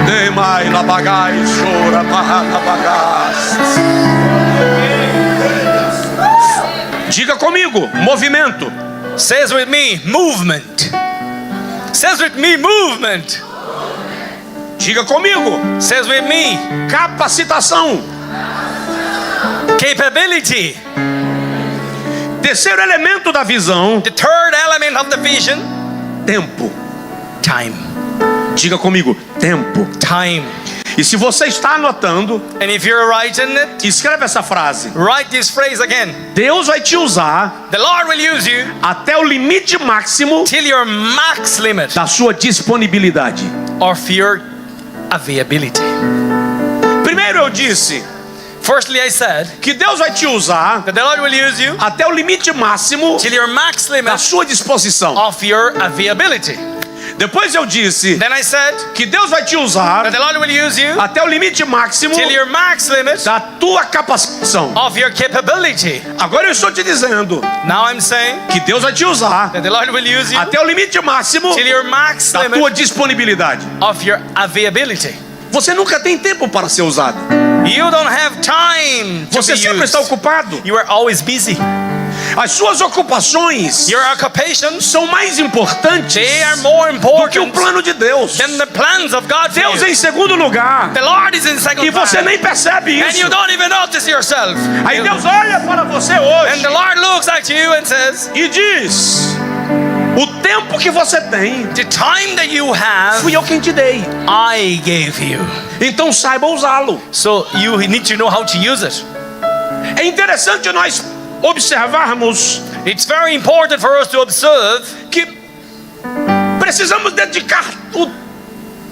Demai la bagai chora barra bagas. Diga comigo, movimento. Says with me, movement. Says with me, movement. Diga comigo, Says with me, capacitação. capability. Terceiro elemento da visão, The third element of the vision, tempo. time. Diga comigo, tempo. Time. E se você está anotando, And if you're writing it, escreve essa frase. write this phrase again. Deus vai te usar The Lord will use you até o limite máximo till your max limit da sua disponibilidade. of your availability. Primeiro eu disse Firstly, I said que Deus vai te usar that the Lord will use you até o limite máximo till your max da limit sua disposição. of your availability. Depois eu disse Then I said que Deus vai te usar that the Lord will use you até o limite máximo till your max limit da tua capacitação. of your capability. Agora eu estou te dizendo Now I'm saying que Deus vai te usar that the Lord will use you até o limite máximo till your max da tua limit disponibilidade. of your availability. Você nunca tem tempo para ser usado. You don't have time to Você be sempre está used. ocupado. You are always busy. As suas ocupações Your occupations, são mais importantes they are more do que o important plano de Deus. than the plans of God for Deus you. em segundo lugar. The Lord is in second E você time, nem percebe and isso. you don't even notice yourself. Aí Deus olha para você And hoje the Lord looks at you and says, e diz: o tempo que você tem, the time that you have, fui eu quem te dei. I gave you. Então saiba usá-lo. So you need to know how to use it. É interessante nós observarmos It's very important for us to observe que precisamos dedicar o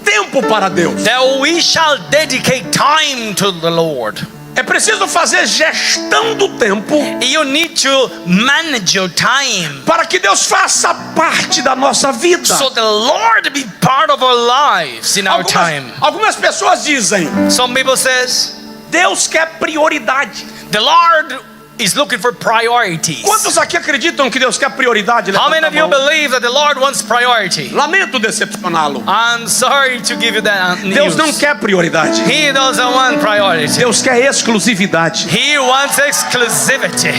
tempo para Deus. that we shall dedicate time to the Lord. É preciso fazer gestão do tempo You need to manage your time para que Deus faça parte da nossa vida. so the Lord be part of our lives in our time. Algumas pessoas dizem: Some people says Deus quer prioridade. the Lord is looking for priorities. Quantos aqui acreditam que Deus quer prioridade? How many Levanta a of you mão. believe that the Lord wants priority? Lamento decepcioná-lo. I'm sorry to give you that news. Deus não quer prioridade. He doesn't want priority. Deus quer exclusividade. He wants exclusivity.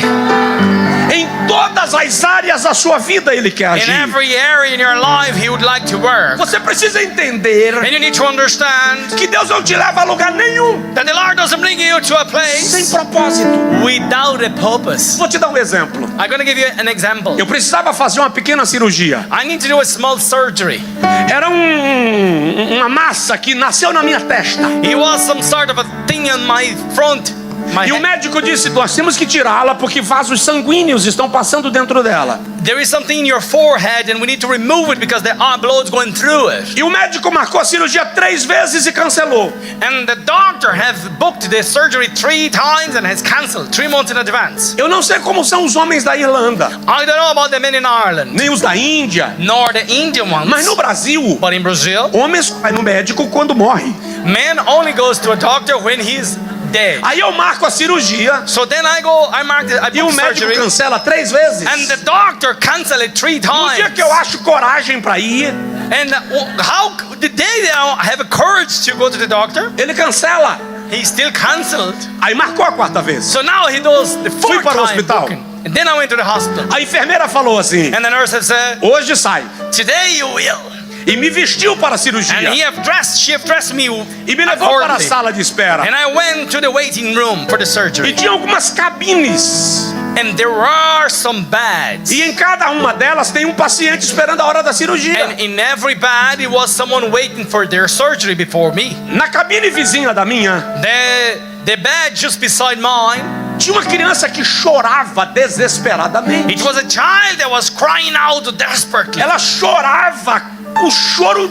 Em todas as áreas da sua vida Ele quer In agir. every area in your life, He would like to work. Você precisa entender And you need to understand que Deus não te leva a lugar nenhum that the Lord doesn't bring you to a sem place propósito. without a purpose. Vou te dar um exemplo. I'm going to give you an example. Eu precisava fazer uma pequena cirurgia. I need to do a small surgery. Era uma massa que nasceu na minha testa. It was some sort of a thing on my front. My E o head. médico disse: nós temos que tirá-la porque vasos sanguíneos estão passando dentro dela. There is something in your forehead and we need to remove it because the blood's going through it. E o médico marcou a cirurgia 3 vezes e cancelou. And the doctor has booked the surgery 3 times and has cancelled 3 months in advance. Eu não sei como são os homens da Irlanda, I don't know about the men in Ireland, nem os da Índia, nor the Indian ones. mas no Brasil, But in Brazil, homens vai no médico quando morre. man only goes to a doctor when he's dead. Aí eu marco a cirurgia So then I marked it, I e o booked médico surgery. cancela 3 vezes. And the doctor canceled it 3 No dia times. que eu acho coragem para ir, And how the day that I have a courage to go to the doctor, ele cancela. he still canceled. Aí marcou a 4ª vez. So now he does the 4th para o time hospital. booking. And then I went to the hospital. A enfermeira falou assim: And the nurse have said, hoje sai. today you will. E me vestiu para a cirurgia. And she have dressed me E me levou para a accordingly. sala de espera. And I went to the waiting room for the E surgery. tinha algumas cabines. And there are some beds. E em cada uma delas tem um paciente esperando a hora da cirurgia. And in every bed, it was someone waiting for their surgery before me. Na cabine vizinha da minha, The bed just beside mine, tinha uma criança que chorava desesperadamente. it was a child that was crying out desperately. Ela chorava, o choro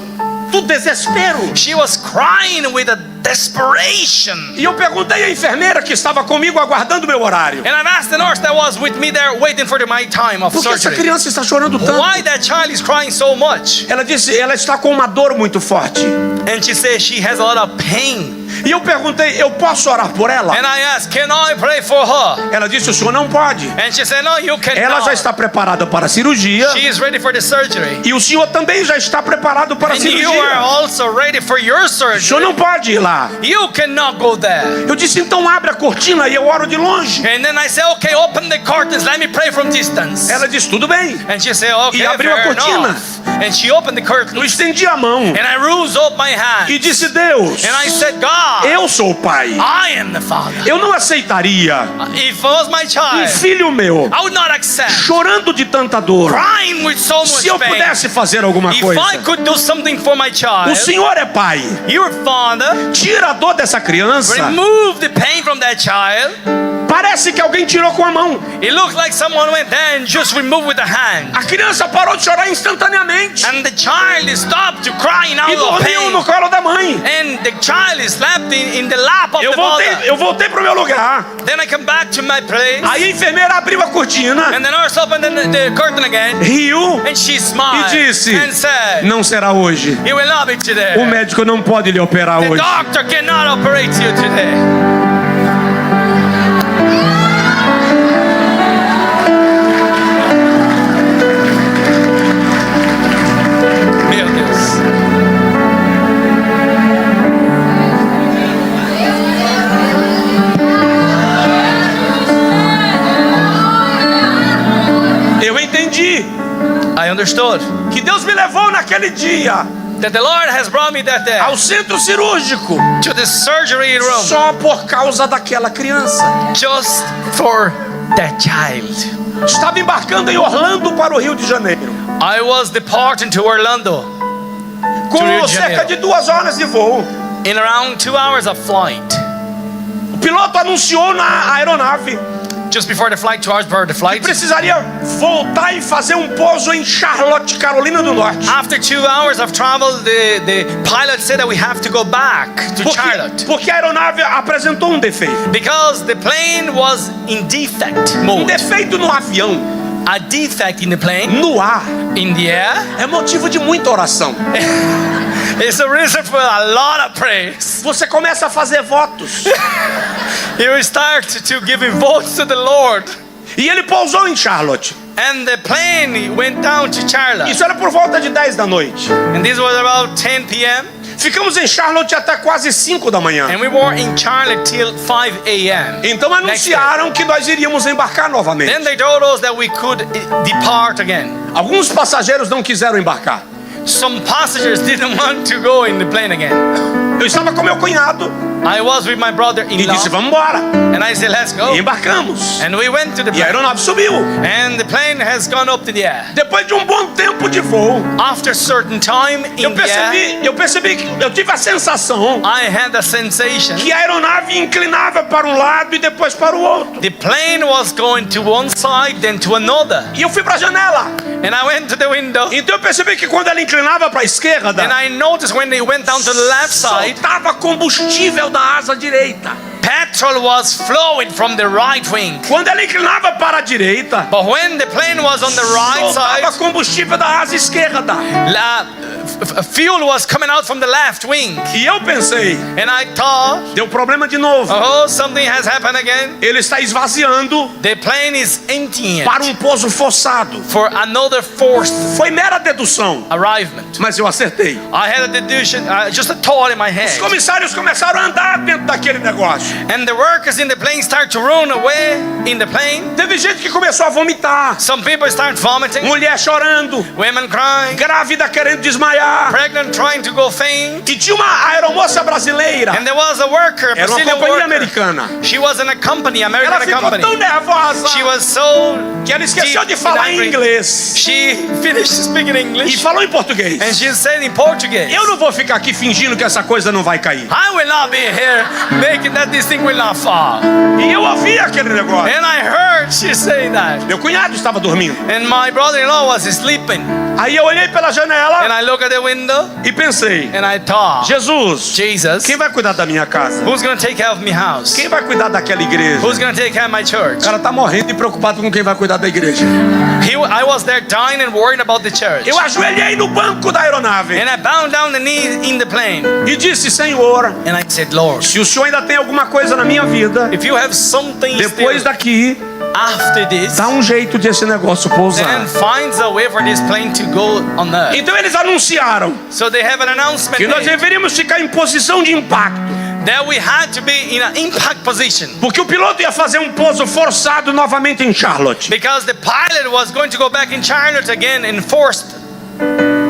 do desespero. She was crying with a desperation. E eu perguntei à enfermeira que estava comigo aguardando meu horário: And I've asked the nurse that was with me there waiting for my time of por que essa surgery, criança está chorando tanto? why that child is crying so much? Ela disse: ela está com uma dor muito forte. And she said she has a lot of pain. E eu perguntei: eu posso orar por ela? And I asked, can I pray for her? Ela disse: o senhor não pode. And she said, no, you cannot. Ela já está preparada para a cirurgia. She is ready for the surgery. E o senhor também já está preparado para a And you are cirurgia. also ready for your O senhor surgery. não pode ir lá. You cannot go there. Eu disse: então abre a cortina e eu oro de longe. And then I said, okay, open the curtains, let me pray from distance. Ela disse: tudo bem. And she said, okay, E abriu a fair cortina. enough. And she opened the Eu curtain. estendi a mão And I rose up my hand. e disse: Deus, And I said, God, eu sou o pai. I am the father. Eu não aceitaria If it was my um child, filho meu I would not accept chorando de tanta dor. crying with so much Se eu pain. pudesse fazer alguma If coisa. I could do something for my O child, Senhor é pai. your father, Tira a dor dessa criança. remove the pain from that child. Parece que alguém tirou com a mão. It looked like someone went there and just removed with the hand. A criança parou de chorar instantaneamente And the child stopped to crying out e of dormiu no pain. colo da mãe. And the child slept in the lap of Eu the mother. voltei pro meu lugar. Then I come back to my place. Aí a enfermeira abriu a cortina, And the nurse opened the curtain again. riu And she smiled e disse: and said, não será hoje. it will not be O today. médico não pode lhe operar The hoje. doctor cannot operate you today. Meu Deus. Eu entendi I understood que Deus me levou naquele dia that the Lord has brought me that day ao centro cirúrgico to the surgery room só por causa daquela criança. just for that child. Estava embarcando em Orlando para o Rio de Janeiro, I was departing to Orlando Rio com de cerca Janeiro. de 2 horas de voo. in around 2 hours of flight. O piloto anunciou na aeronave Just before the flight, 2 hours before the que flight, precisaria voltar e fazer um pouso em Charlotte, Carolina do Norte. after 2 hours of travel, the pilot said that we have to go back to Charlotte Porque a aeronave apresentou um defeito. because the plane was in defect Um mode. defeito no avião, A defect in the plane, no ar, in the air, é motivo de muita oração. is a reason for a lot of praise. Você começa a fazer votos. You start to giving votes to the Lord. E ele pousou em Charlotte. And the plane went down to Charlotte. Isso era por volta de 10 da noite. And this was about 10 p.m. Ficamos em Charlotte até quase 5 da manhã. And we were in Charlotte till 5 a.m. Então anunciaram que nós iríamos embarcar novamente. Then they told us that we could depart again. Alguns passageiros não quiseram embarcar. Some passengers didn't want to go in the plane again. Eu estava com meu cunhado I was with my e brother-in-law, disse, vamos embora. and I said, let's go. E embarcamos. And we went to the E a plane. aeronave subiu. And the plane has gone up to the air. Depois de um bom tempo de voo, After a certain time in the air, eu percebi que eu tive a sensação I had a sensation que a aeronave inclinava para um lado e depois para o outro. the plane was going to one side, then to another. E eu fui para a janela. And I went to the window, Então eu percebi que quando ela inclinava para a esquerda, and I noticed when they went down to the left side, soltava combustível da asa direita. petrol was flowing from the right wing. Quando ela inclinava para a direita, But when the plane was on the right soltava side, combustível da asa esquerda. fuel was coming out from the left wing. E eu pensei, And I thought, deu problema de novo. oh, something has happened again. Ele está esvaziando The plane is emptying para it um pouso forçado. for another forced Foi mera dedução, arrivement. mas eu acertei. I had a deduction, just a thought in my Os head. comissários começaram a andar dentro daquele negócio. And the workers in the plane start to run away in the plane. Teve gente que começou a vomitar, Some people start vomiting, mulher chorando, women crying, grávida querendo desmaiar. pregnant trying to go faint. E tinha uma aeromoça brasileira, And there was a worker, era uma Brazilian companhia worker. americana. She was in a company, Ela American ficou company. tão nervosa She was so que ela esqueceu deep de falar in em angry. inglês She finished speaking e English falou em português. and she said in Portuguese, Eu não vou ficar aqui fingindo que essa coisa não vai cair. I will not be here making that this thing will not fall. E eu ouvi aquele negócio. And I heard she say that. Meu cunhado estava dormindo. And my brother-in-law was sleeping. Aí eu olhei pela And janela I look at the window e pensei, and I thought, Jesus, Jesus, quem vai cuidar da minha casa? who's going to take care of my house? Quem vai cuidar daquela igreja? Who's going to take care of my church? O cara tá morrendo e preocupado com quem vai cuidar da igreja. I was there dying and worried about the church. Eu ajoelhei no banco da aeronave And I bowed down the knee in the plane. e disse, Senhor, And I said, Lord, se o Senhor ainda tem alguma coisa na minha vida, if you have something depois still daqui, after this, dá um jeito desse negócio pousar. then finds a way for this plane to go on earth. Então eles anunciaram So they have an announcement que nós made deveríamos ficar em posição de impacto, that we had to be in an impact position porque o piloto ia fazer um pouso forçado novamente em Charlotte. because the pilot was going to go back in Charlotte again in forced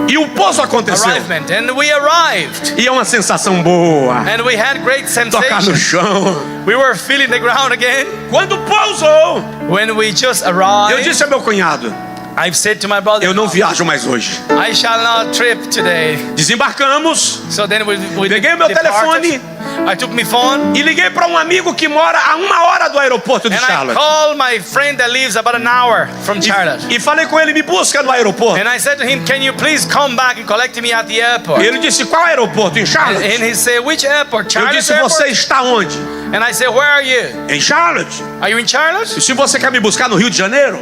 E o pouso aconteceu. arrivement. And we arrived. E é uma sensação boa. And we had great Tocar no sensation. chão. We were feeling the ground again. Quando pousou, When we just eu arrived, disse ao meu cunhado, I've said to my brother, eu não viajo mais hoje. I shall not trip today. Desembarcamos So then we Peguei meu telefone. I took my phone e liguei para um amigo que mora a 1 hora do aeroporto de and I Charlotte. called my friend that lives about an hour from Charlotte. E falei com ele, me busca no aeroporto. And I said to him, can you please come back and collect me at the airport? E ele disse, qual aeroporto? Em Charlotte? And he said, which airport? Eu Charlotte disse, airport? você está onde? And I said, where are you? Em Charlotte. Are you in Charlotte? E se você quer me buscar no Rio de Janeiro,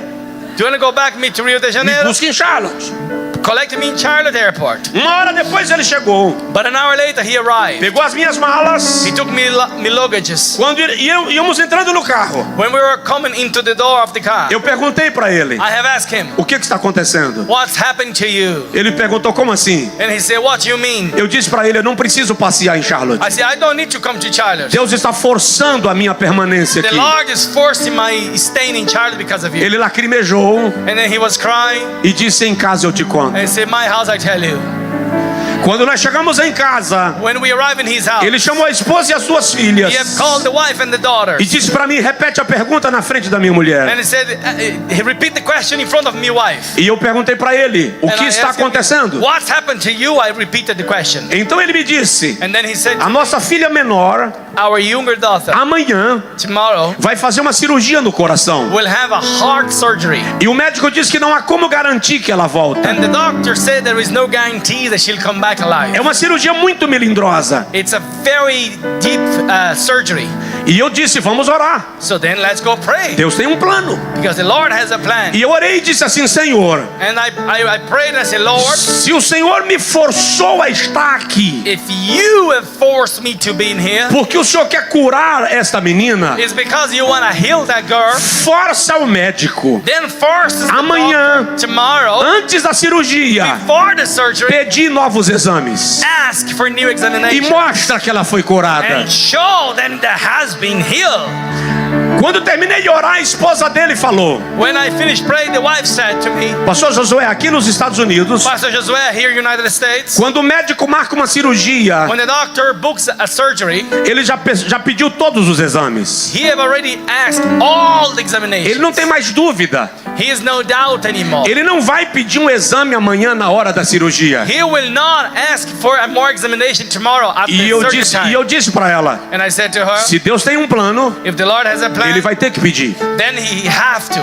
Do you want to go back me to Rio de me Janeiro? busque em Charlotte. Collect me in Charlotte airport. 1 hora depois ele chegou, But an hour later he arrived. pegou as minhas malas. He took me luggages. Quando íamos entrando no carro, When we were coming into the door of the car, eu perguntei para ele, I have asked him, o que está acontecendo? what's happened to you? Ele perguntou, como assim? And he said, what do you mean? Eu disse para ele, eu não preciso passear em Charlotte. I said, I don't need to come to Charlotte. Deus está forçando a minha permanência The aqui. Lord is forcing my staying in Charlotte because of you. Ele lacrimejou And then he was crying. e disse, em casa eu te conto. And he said, my house I tell you. Quando nós chegamos em casa, When we arrive in his house, ele chamou a esposa e as suas filhas he have called the wife and the daughter. e disse para mim, repete a pergunta na frente da minha mulher. And he said, he repeat the question in front of my wife. E eu perguntei para ele, o And que I está asked him, acontecendo? what's happened to you? I repeated the question. Então ele me disse, And then he said, a nossa filha menor, our younger daughter, amanhã, tomorrow, vai fazer uma cirurgia no coração. will have a heart surgery. E o médico disse que não há como garantir que ela volta. And the doctor said there is no guarantee that she'll come back alive. É uma cirurgia muito melindrosa. It's a very deep surgery. E eu disse, vamos orar. So then let's go pray. Deus tem um plano. Because the Lord has a plan. E eu orei e disse assim, Senhor, And I prayed and I said, Lord, se o Senhor me forçou a estar aqui, if you have forced me to be in here, porque o Senhor quer curar esta menina, it's because you want to heal that girl. força o médico, Then force the amanhã, doctor tomorrow, antes da cirurgia, before the surgery, pedir novos exames. ask for new E examination. mostra que ela foi curada. And show them that has been healed. Quando terminei de orar, a esposa dele falou, When I finished praying, the wife said to me, Pastor Josué, aqui nos Estados Unidos, Pastor Josué, here in the United States, quando o médico marca uma cirurgia, when the doctor books a surgery, ele já pediu todos os exames. he have already asked all the examinations. Ele não tem mais dúvida. He is no doubt anymore. Ele não vai pedir um exame amanhã na hora da cirurgia. He will not ask for a more examination tomorrow after E eu surgery disse, time. para ela, And I said to her, se Deus tem um plano, if the Lord has a plan, ele vai ter que pedir. then he have to.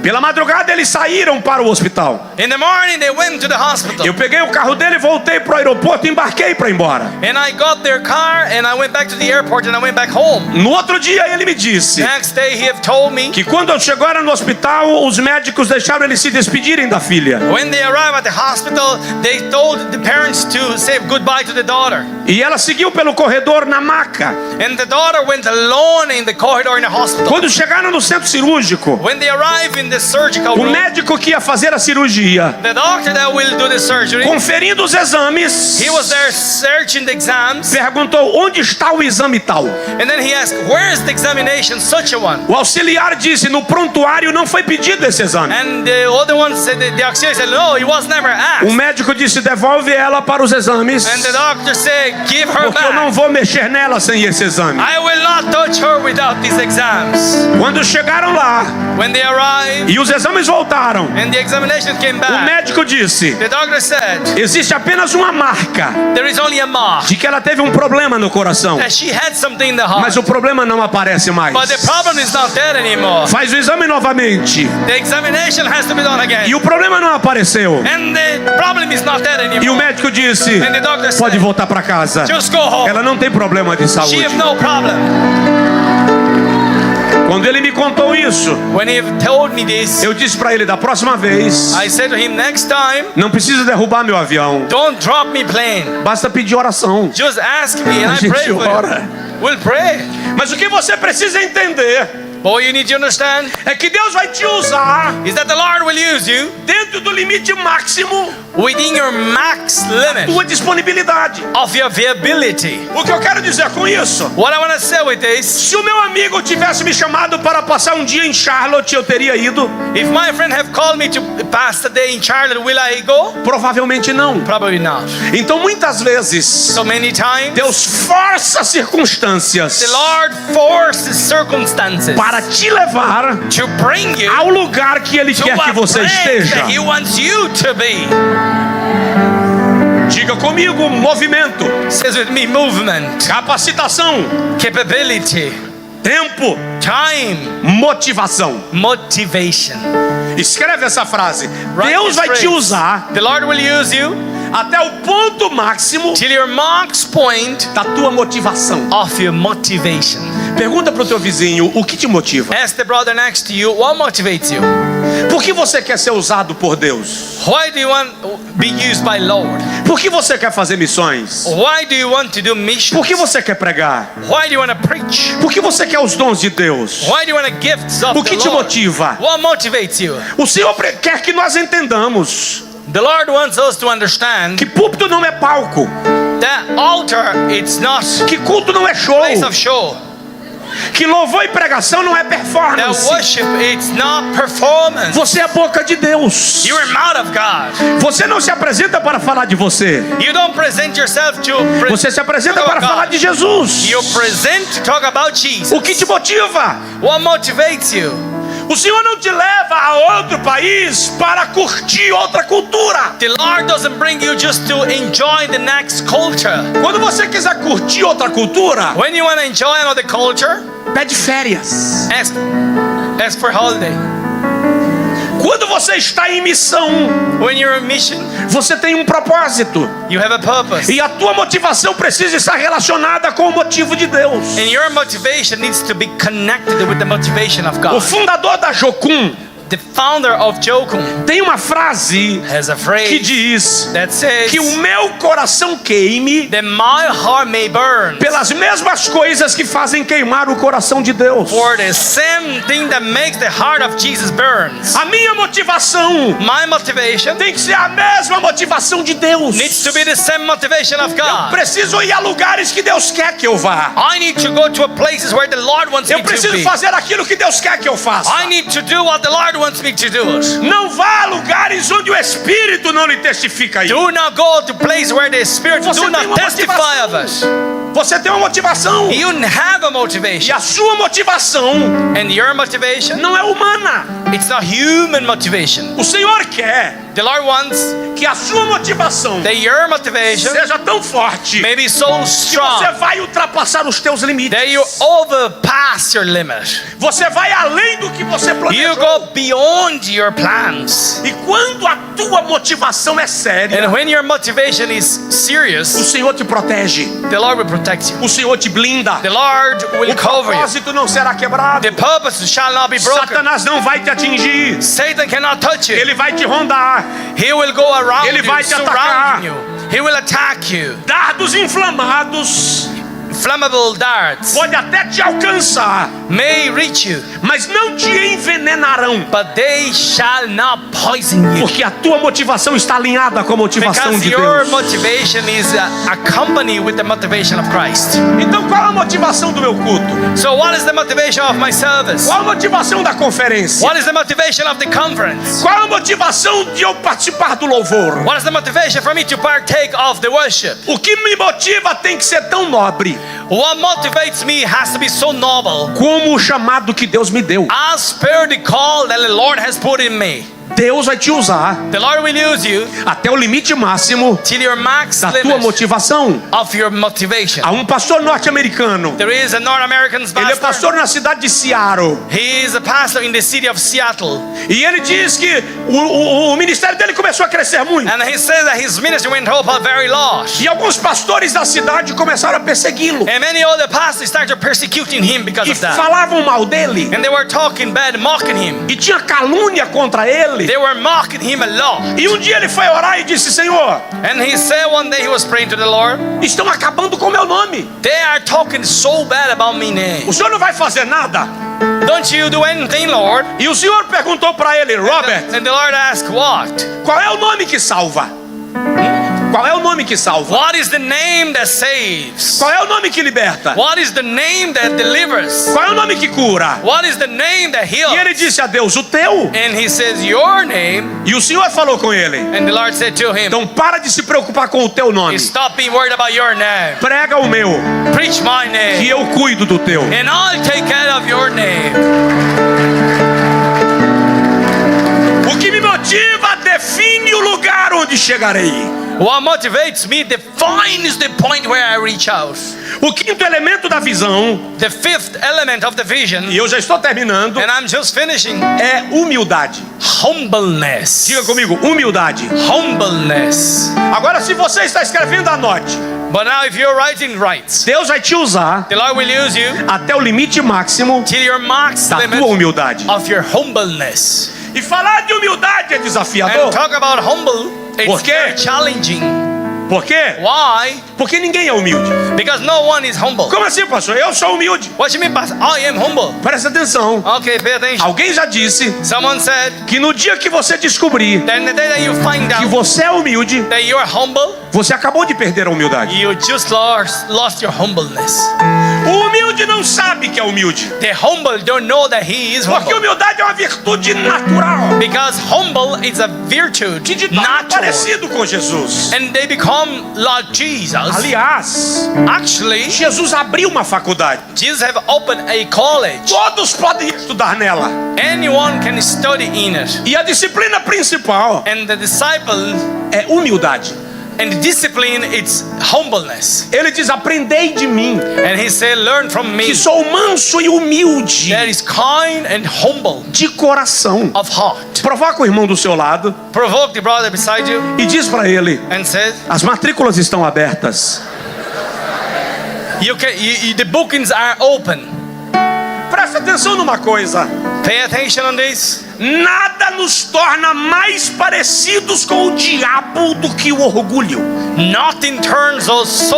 Pela madrugada eles saíram para o hospital. In the morning they went to the hospital. Eu peguei o carro dele, voltei para o aeroporto e embarquei para ir embora. And I got their car and I went back to the airport and I went back home. No outro dia ele me disse Next day he have told me, que quando eu chegaram no hospital, os médicos deixaram eles se despedirem da filha. when they arrived at the hospital, they told the parents to say goodbye to the daughter. E ela seguiu pelo corredor na maca. And the daughter went alone in the corridor in the hospital. Quando chegaram no centro cirúrgico, When they arrived in the surgical o room, médico que ia fazer a cirurgia, the doctor that will do the surgery, conferindo os exames, he was there searching the exams. perguntou onde está o exame tal. And then he asked, where is the examination, such a one? O auxiliar disse, no prontuário não foi pedido esse exame. And the other one said, the auxiliary said, no, he was never O asked. médico disse, devolve ela para os exames, And the doctor said, give her porque eu não back. vou mexer nela sem esse exame. I will not touch her without these exams. Quando chegaram lá When they arrived e os exames voltaram, and the examination came o back, médico disse, the doctor said, existe apenas uma marca there is only a mark de que ela teve um problema no coração, that she had something in the heart. mas o problema não aparece mais. But the problem is not there anymore. Faz o exame novamente The examination has to be done again. e o problema não apareceu. And the problem is not there E o anymore. médico disse, And the doctor pode said, voltar para casa. just go home. Ela não tem problema de She saúde. have no problem. Quando ele me contou isso, When he told me this, eu disse para ele, da próxima vez, I said to him, next time, não precisa derrubar meu avião, don't drop me plane. basta pedir oração. Just ask me and A I gente pray for ora. you. We'll pray. Mas o que você precisa entender But what you need to understand é que Deus vai te usar is that the Lord will use you dentro do limite máximo within your max limit tua disponibilidade. of your availability. O que eu quero dizer com isso? What I want to say with this, Se o meu amigo tivesse me chamado para passar um dia em Charlotte, eu teria ido? if my friend have called me to pass the day in Charlotte, will I go? Provavelmente não. Probably not. Então muitas vezes So many times, Deus força circunstâncias the Lord forces circumstances para te levar to bring you ao lugar que Ele to quer que a você place esteja. that He wants you to be. Diga comigo, movimento, Says with me, movement, capacitação, capability, tempo, time, motivação. motivation. Escreve essa frase. Write Deus this vai te phrase. usar The Lord will use you até o ponto máximo till your max point da tua motivação. of your motivation. Pergunta pro teu vizinho, o que te motiva? Ask the brother next to you, what motivates you? Por que você quer ser usado por Deus? Why do you want to be used by Lord? Por que você quer fazer missões? Why do you want to do missions? Por que você quer pregar? Why do you want to preach? Por que você quer os dons de Deus? Why do you want the gifts of O que the te Lord? motiva? What motivates you? O Senhor quer que nós entendamos The Lord wants us to understand que púlpito não é palco, that altar, it's not que culto não é show, place of show. que louvor e pregação não é That performance. worship, it's not performance. Você é a boca de Deus. You're a mouth of God. Você não se apresenta para falar de você. You don't present yourself to Você se apresenta talk para about falar God. de Jesus. You present to talk about Jesus. O que te motiva? What motivates you? O Senhor não te leva a outro país para curtir outra cultura. The Lord doesn't bring you just to enjoy the next culture. Quando você quiser curtir outra cultura, When you want to enjoy another culture, pede férias. ask for holiday. Quando você está em missão, When you're on mission, você tem um propósito. you have a purpose. E a tua motivação precisa estar relacionada com o motivo de Deus. And your motivation needs to be connected with the motivation of O God. fundador da Jocum The founder of Jokum tem uma frase has a que phrase diz that says que o meu coração queime that my heart may burn pelas mesmas coisas que fazem queimar o coração de Deus. for the same thing that makes the heart of Jesus burns. A minha motivação My motivation tem que ser a mesma motivação de Deus. needs to be the same motivation of God. Preciso ir a lugares que Deus quer que eu vá. I need to go to places where the Lord wants me Eu to preciso be. fazer aquilo que Deus quer que eu faça. I need to do what the Lord wants me to do. Não vá a lugares onde o Espírito não lhe testifica isso. Do not go to places where the Spirit Você do tem not uma testify of us. Você tem uma motivação. You have a E motivation. a sua motivação And your motivation, não é humana. it's not human motivation. O Senhor quer The Lord wants que a sua motivação that your motivation seja tão forte may be so que você strong vai ultrapassar os teus limites. that you overpass your limit. Você vai além do que você You planejou. go beyond your plans. E quando a tua motivação é séria, And when your motivation is o serious, Senhor te protege. the Lord will protect you. O Senhor te blinda. The Lord will O cover you. propósito não será quebrado. The purpose shall not be broken. Satanás não vai te atingir. Satan cannot touch you. Ele vai te rondar. He will go around Ele you, vai te atacar. surrounding you. He will attack you. Dardos inflamados Flammable darts pode até te alcançar, may reach you, mas não te envenenarão, but they shall not poison you. porque a tua motivação está alinhada com a motivação Because de your Deus. motivation is accompanied with the motivation of Christ. Então qual a motivação do meu culto? So what is the motivation of my service? Qual a motivação da conferência? What is the motivation of the conference? Qual a motivação de eu participar do louvor? What is the motivation for me to partake of the worship? O que me motiva tem que ser tão nobre What motivates me has to be so noble como o chamado que Deus me deu. as per the call that the Lord has put in me. Deus vai te usar The Lord will use you até o limite máximo till your max da tua limit motivação. of your motivation. Há um pastor norte-americano. There is a North American Ele é pastor. pastor na cidade de Seattle. He is a pastor in the city of Seattle. E ele diz que o ministério dele começou a crescer muito. And he says that his ministry went up very large. E alguns pastores da cidade começaram a persegui-lo. And many other pastors started persecuting him because E of that. falavam mal dele. And they were talking bad, mocking him. E tinha calúnia contra ele. They were mocking him a lot. E um dia ele foi orar e disse: Senhor, And he said one day he was praying to the Lord, estão acabando com o meu nome. they are talking so bad about me now. O senhor não vai fazer nada? Don't you do anything, Lord? E o senhor perguntou para ele: Robert, And the Lord asked, what? qual é o nome que salva? Qual é o nome que salva? What is the name that saves? Qual é o nome que liberta? What is the name that delivers? Qual é o nome que cura? What is the name that E ele heals? disse a Deus: o teu. And he says, your name. E o Senhor falou com ele: And the Lord said to him, então para de se preocupar com o teu nome. stop being worried about your name. Prega o meu, Preach my que name. eu cuido do teu. And I'll take care of your name. O que me motiva define o lugar onde chegarei. What motivates me defines the point where I reach out. O quinto elemento da visão, The fifth element of the vision, e eu já estou terminando, and I'm just finishing, é humildade. humbleness. Diga comigo, humildade. Humbleness. Agora, se você está escrevendo, anote. But now if you're writing right, Deus vai te usar the Lord will use you até o limite máximo till your max da limit tua humildade. of your humbleness. E falar de humildade é And desafiador. talk about humble, Por it's quê? very challenging. Por quê? Why? Porque ninguém é humilde. Because no one is humble. Como assim, pastor? Eu sou humilde. What you mean, Pastor? I am humble. Presta atenção. Okay, pay attention. Alguém já disse Someone said que no dia que você descobrir that in the day that you find que out você é humilde, that you're humble, você acabou de perder a humildade. you just lost your humbleness. O humilde não sabe que é humilde. The humble don't know that he is Porque humble. humildade é uma virtude natural Because humble is a virtue, que te torna natural. parecido com Jesus. And they become like Jesus. Aliás, Actually, Jesus abriu uma faculdade. Jesus have opened a college. Todos podem estudar nela. Anyone can study in it. E a disciplina principal And the disciple é humildade. And discipline, it's humbleness. Ele diz: aprendei de mim, And he said, learn from me. que sou manso e humilde That is kind and humble de coração. of heart. Provoca o irmão do seu lado Provoke the brother beside you e diz para ele: and said, as matrículas estão abertas. the bookings are open. Presta atenção numa coisa: Pay attention on this. nada nos torna mais parecidos com o diabo do que o orgulho. Nothing turns us so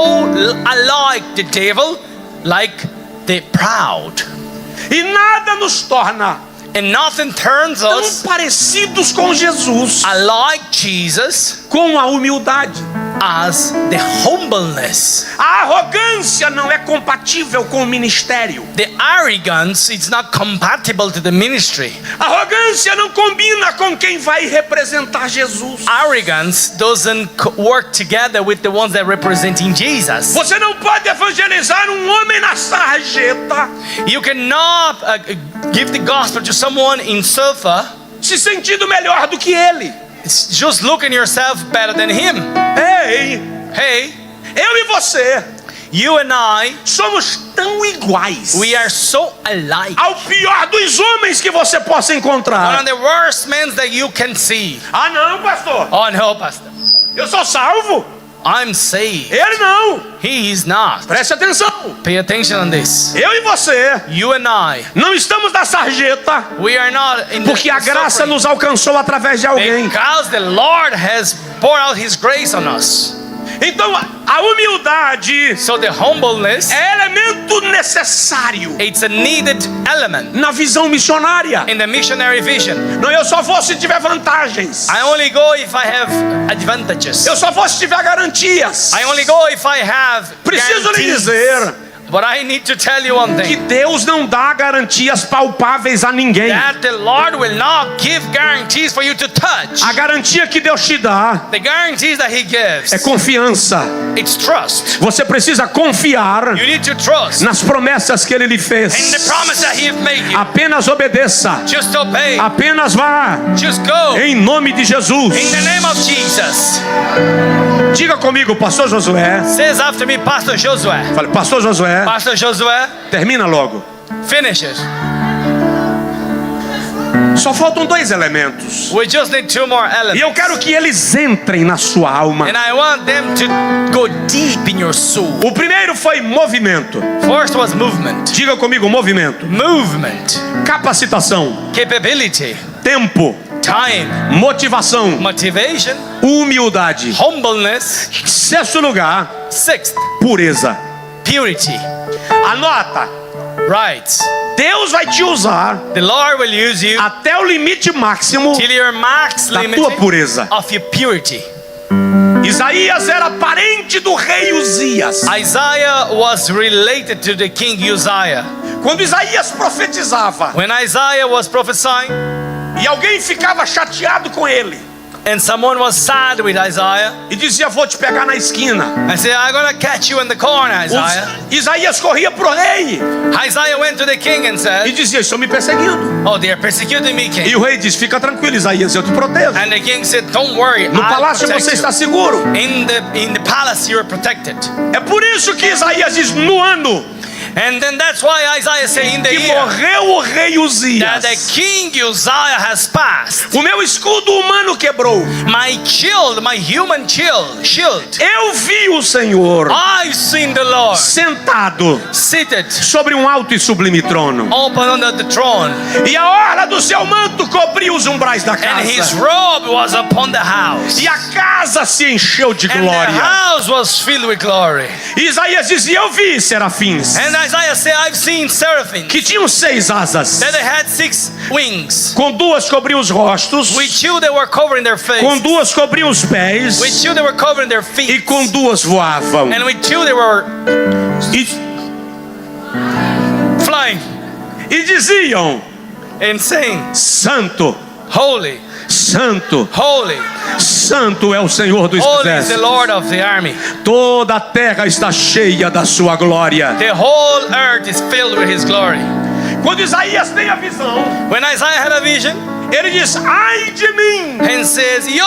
alike the devil like the proud. E nada nos torna And nothing turns tão us parecidos com Jesus alike Jesus com a humildade. as the humbleness. A arrogância não é compatível com o ministério. The arrogance is not compatible to the ministry. A arrogância não combina com quem vai representar Jesus. Arrogance doesn't work together with the ones that representing Jesus. Você não pode evangelizar um homem na sarjeta You cannot give the gospel to someone in sofa se sentindo melhor do que ele. just looking yourself better than him. Ei, Hey, eu e você you and I, somos tão iguais we are so alike. ao pior dos homens que você possa One encontrar. of the worst men that you can see. Ah, não, pastor, Oh no, pastor. eu sou salvo. I'm saved. Ele não. He is not. Preste atenção. Pay attention on this. Eu e você You and I, não estamos na sarjeta we are not in porque a the graça suffering. nos alcançou através de alguém. Because the Lord has poured out His grace on us. Então a humildade So the humbleness, é elemento necessário it's a needed element na visão missionária. in the missionary vision. Não, eu só vou se tiver vantagens. I only go if I have advantages. Eu só vou se tiver garantias. I only go if I have Preciso lhe guarantees. dizer But I need to tell you one que thing. Deus não dá garantias palpáveis a ninguém. That the Lord will not give guarantees for you to touch. A garantia que Deus te dá The guarantees that He gives, é confiança. it's trust. Você precisa confiar You need to trust nas promessas que Ele lhe in the fez. promise that He has made you. Apenas obedeça. Just obey. Apenas vá. Just go. Em nome de Jesus. In the name of Jesus. Diga comigo, Pastor Josué. Says after me, Pastor Josué. Fale, Pastor Josué, Pastor Josué, termina logo. finish it. Só faltam dois elementos. We just need two more E elements. eu quero que eles entrem na sua alma. And I want them to go deep in your soul. O primeiro foi movimento. First was movement. Diga comigo, movimento. Movement. Capacitação. Capability. Tempo. Time. Motivação. Motivation. Humildade. Humbleness. Sexto lugar, Sixth, pureza. purity. Anota. Right. Deus vai te usar The Lord will use you até o limite máximo till your max da limit tua pureza. of your purity. Isaías era parente do rei Uzias. Isaiah was related to the king Uzziah. Quando Isaías profetizava When Isaiah was prophesying e alguém ficava chateado com ele and someone was sad with Isaiah e dizia: vou te pegar na esquina, and said, I'm gonna catch you in the corner, Isaiah. Isaías corria pro rei Isaiah went to the king and e said, dizia: estão me perseguindo. oh, they are persecuting me, E king. o rei diz: fica tranquilo, Isaías, eu te protejo. And the king said, don't worry, No I'll palácio protect você you. está seguro. In the palace you are protected. É por isso que Isaías diz: no ano And then that's why Isaiah said, in the que year morreu o rei that the Uzias, king Uzziah has passed, o meu escudo humano quebrou. my shield, my human shield, Eu vi o Senhor I've seen the Lord sentado seated sobre um alto e sublime trono, open under the throne, e a orla do seu manto cobria os umbrais da and his casa, robe was upon the house, e a casa se encheu de and the glória. house was filled with glory. E Isaías dizia: eu vi serafins And Isaiah said, I've seen seraphim que tinham 6 asas, that they had 6 wings. com 2 cobriam os rostos, With 2 they were covering their face. com 2 cobriam os pés, With 2 they were covering their e feet. com 2 voavam. And with 2 they were E, flying e diziam: and saying, Santo, holy, Santo, holy, Santo é o Senhor dos holy is the exércitos. Lord of the army. Toda a terra está cheia da sua glória. The whole earth is filled with his glory. Quando Isaías tem a visão, When Isaiah had a vision, Ele diz: ai de mim, and says, "Yo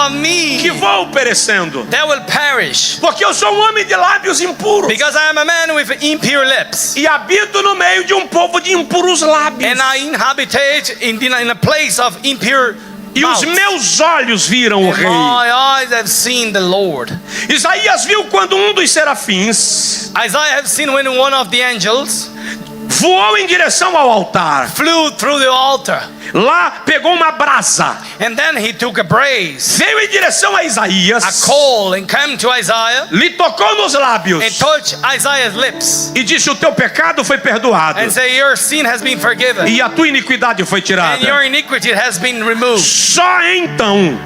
of me, que vou perecendo, that will perish, porque eu sou um homem de lábios impuros because I am a man with impure lips, e habito no meio de um povo de impuros lábios. and I inhabitate in a place of impure E os mouths. meus olhos viram o And rei. my eyes have seen the Lord." Isaías viu quando um dos serafins Isaiah have seen when one of the angels voou em direção ao altar. flew through the altar, Lá pegou uma brasa, and then he took a brace, veio em direção a Isaías, a coal, and came to Isaiah lhe tocou nos lábios and touched Isaiah's lips e disse: o teu pecado foi perdoado and say, "Your sin has been forgiven e a tua iniquidade foi and tirada. your iniquity has been removed." Só então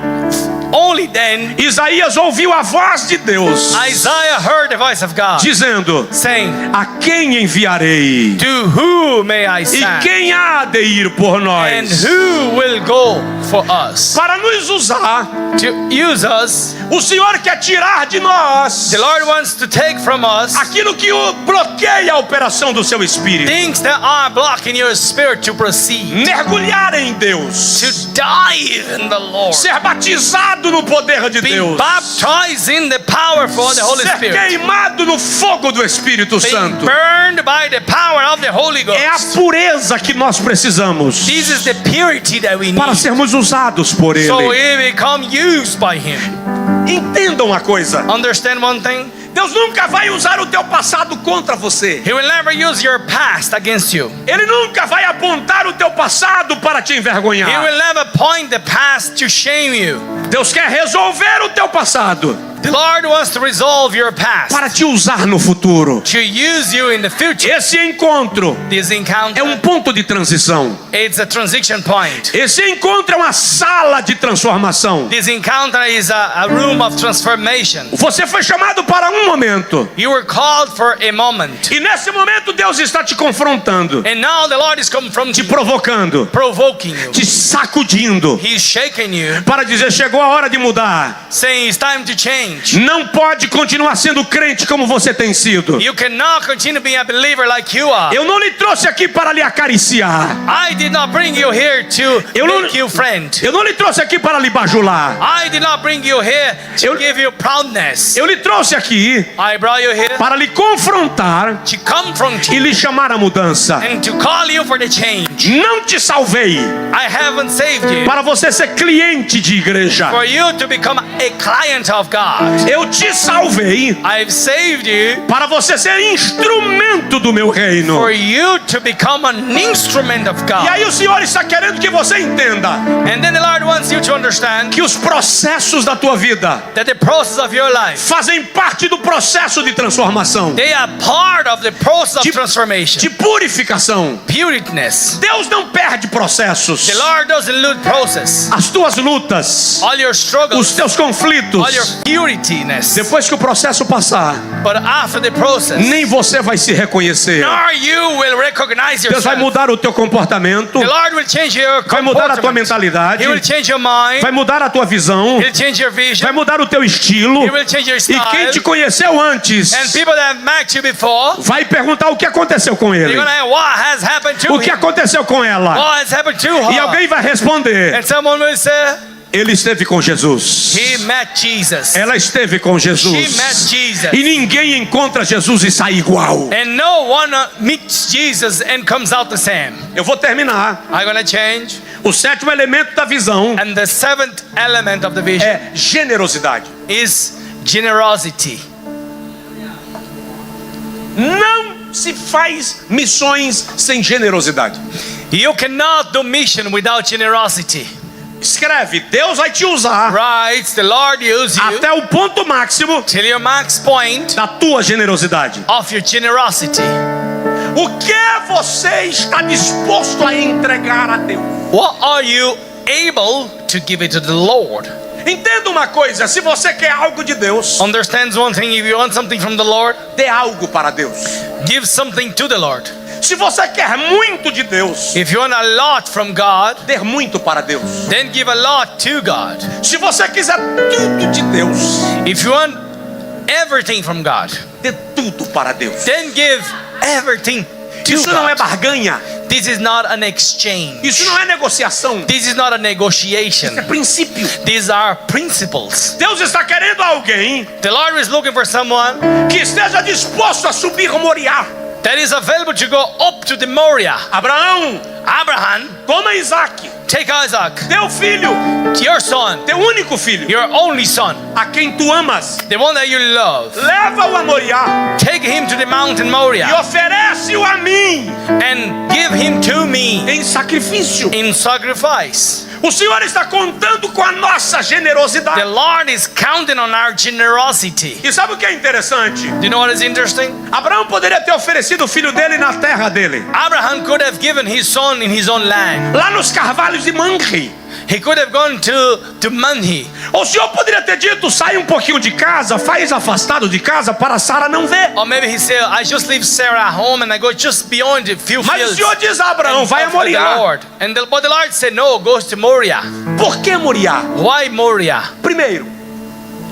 Only then Isaías ouviu a voz de Deus Isaiah heard the voice of God dizendo: saying, a quem enviarei? "To who may I E send? quem há de ir por And nós? who will go for us?" Para nos usar, To use us, o Senhor quer tirar de nós the Lord wants to take from us aquilo que bloqueia a operação do seu espírito. things that are blocking your spirit to proceed, Mergulhar em Deus, to dive in the Lord, ser batizado no poder de being Deus, baptized in the power of the Holy ser Spirit, queimado no fogo do Espírito being Santo. burned by the power of the Holy É a Ghost. pureza que nós precisamos This is the purity that we para need, sermos usados por so Ele. we become used by Him. Entendam uma coisa: Understand one thing? Deus nunca vai usar o teu passado contra você. He will never use your past against you. Ele nunca vai apontar o teu passado para te He envergonhar. will never point the past to shame you. Deus quer resolver o teu passado The Lord wants to resolve your past, para te usar no futuro. to use you in the future. Esse encontro This encounter, é um ponto de transição. it's a transition point. Esse encontro é uma sala de transformação. This encounter is a room of transformation. Você foi chamado para um momento, You were called for a moment, e nesse momento Deus está te confrontando, and now the Lord is confronting te you, provocando, provoking you. te sacudindo, He's shaking you, para dizer: chegou a hora de mudar. saying it's time to change. Não pode continuar sendo crente como você tem sido. You cannot continue being a believer like you are. Eu não lhe trouxe aqui para lhe acariciar. I did not bring you here to Eu não- make you friend. Eu não lhe trouxe aqui para lhe bajular. I did not bring you here to Eu- give you proudness. Eu lhe trouxe aqui I brought you here para lhe confrontar to confront e you lhe chamar à mudança. and to call you for the change. Não te salvei I haven't saved you para você ser cliente de igreja. for you to become a client of God. Eu te salvei I've saved you para você ser instrumento do meu reino. for you to become an instrument of E God. aí o Senhor está querendo que você entenda And then the Lord wants you to understand que os processos da tua vida that the process of your life, fazem parte do processo de transformação, they are part of the process of transformation. de purificação. Pureness. Deus não perde processos. The Lord doesn't lose process. As tuas lutas, All your os struggles, teus all your conflitos, purityness. depois que o processo passar, But after the process, nem você vai se reconhecer. nor you will recognize Deus vai yourself. mudar o teu comportamento, The Lord will change your vai mudar a tua comportment. mentalidade, He will change your mind. vai mudar a tua visão, He'll change your vision. vai mudar o teu estilo. He will change your E style. quem te conheceu antes And people that have met you before, vai perguntar o que aconteceu com they're ele, gonna ask, what has happened to o que him? aconteceu com ela. What has happened to her? E alguém vai responder: And someone will say, ele esteve com Jesus. he met Jesus. Ela esteve com She met Jesus. Jesus. E ninguém encontra Jesus e sai igual. And no one meets Jesus and comes out the same. Eu vou terminar. I'm gonna change. O sétimo elemento da visão And the seventh element of the vision é generosidade. is generosity. Não se faz missões sem generosidade. You cannot do mission without generosity. Escreve: Deus vai te usar Right? The Lord use you até o ponto máximo till your max point da tua generosidade. of your generosity. O que você está disposto a entregar a Deus? What are you able to give it to the Lord? Entenda uma coisa: se você quer algo de Deus, Understands one thing: if you want something from the Lord, dê algo para Deus. give something to the Lord. Se você quer muito de Deus, If you want a lot from God, dê muito para Deus. then give a lot to God. Se você quiser tudo de Deus, If you want everything from God, dê tudo para Deus. then give everything to Isso não é God. barganha. This is not an exchange. Isso não é negociação. This is not a É negotiation. princípio. These are principles. Deus está querendo alguém The Lord is looking for someone que esteja disposto a subir Moriá. that is available to go up to the Moriah. Abraão, Abraham, toma Isaac, take Isaac, teu filho, your son, teu único filho, your only son, a quem tu amas, the one that you love. leva-o a Moriá Take him to the mountain e Moriah oferece-o a mim and give him to me em sacrifício. in sacrifice. O Senhor está contando com a nossa The generosidade. Lord is counting on our generosity. E sabe o que é interessante? Do you know what is interesting? Abraão poderia ter oferecido o filho dele na terra dele, Abraham could have given his son in his own land. lá nos carvalhos de Manre. He could have gone to Manhi. Ou o Senhor poderia ter dito: sai um pouquinho de casa, faz afastado de casa para Sara não ver. Or maybe he said, I just leave Sarah at home and I go just beyond a few Mas o fields. Senhor diz a Abraão: and vai a offer the Moriá. Lord. But the Lord said, no, goes to Moriah. Por que Moriá? Why Moriah? Primeiro,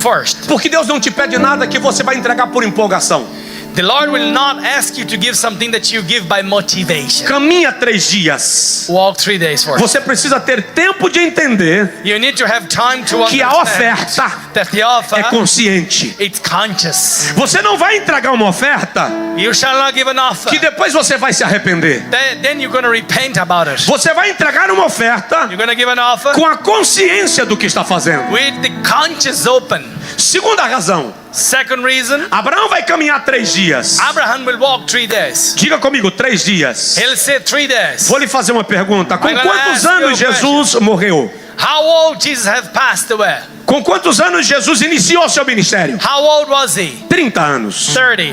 First, porque Deus não te pede nada que você vai entregar por empolgação. the Lord will not ask you to give something that you give by motivation. Caminha 3 dias. Walk 3 days first. Você precisa ter tempo de entender You need to have time to que a understand oferta that the offer, é consciente. it's conscious. Você não vai entregar uma oferta You shall not give an offer. que depois você vai se arrepender. Then you're going to repent about it. Você vai entregar uma oferta You're going to give an offer com a consciência do que está fazendo. with the conscience open. Segunda razão, Second reason, Abraão vai caminhar 3 dias. Abraham will walk 3 days. Diga comigo, 3 dias. He'll say 3 days. Vou lhe fazer uma pergunta. Com I'm gonna quantos ask you anos a Jesus morreu? How old Jesus have passed away? Com quantos anos Jesus iniciou seu ministério? How old was he? 30 anos. 30.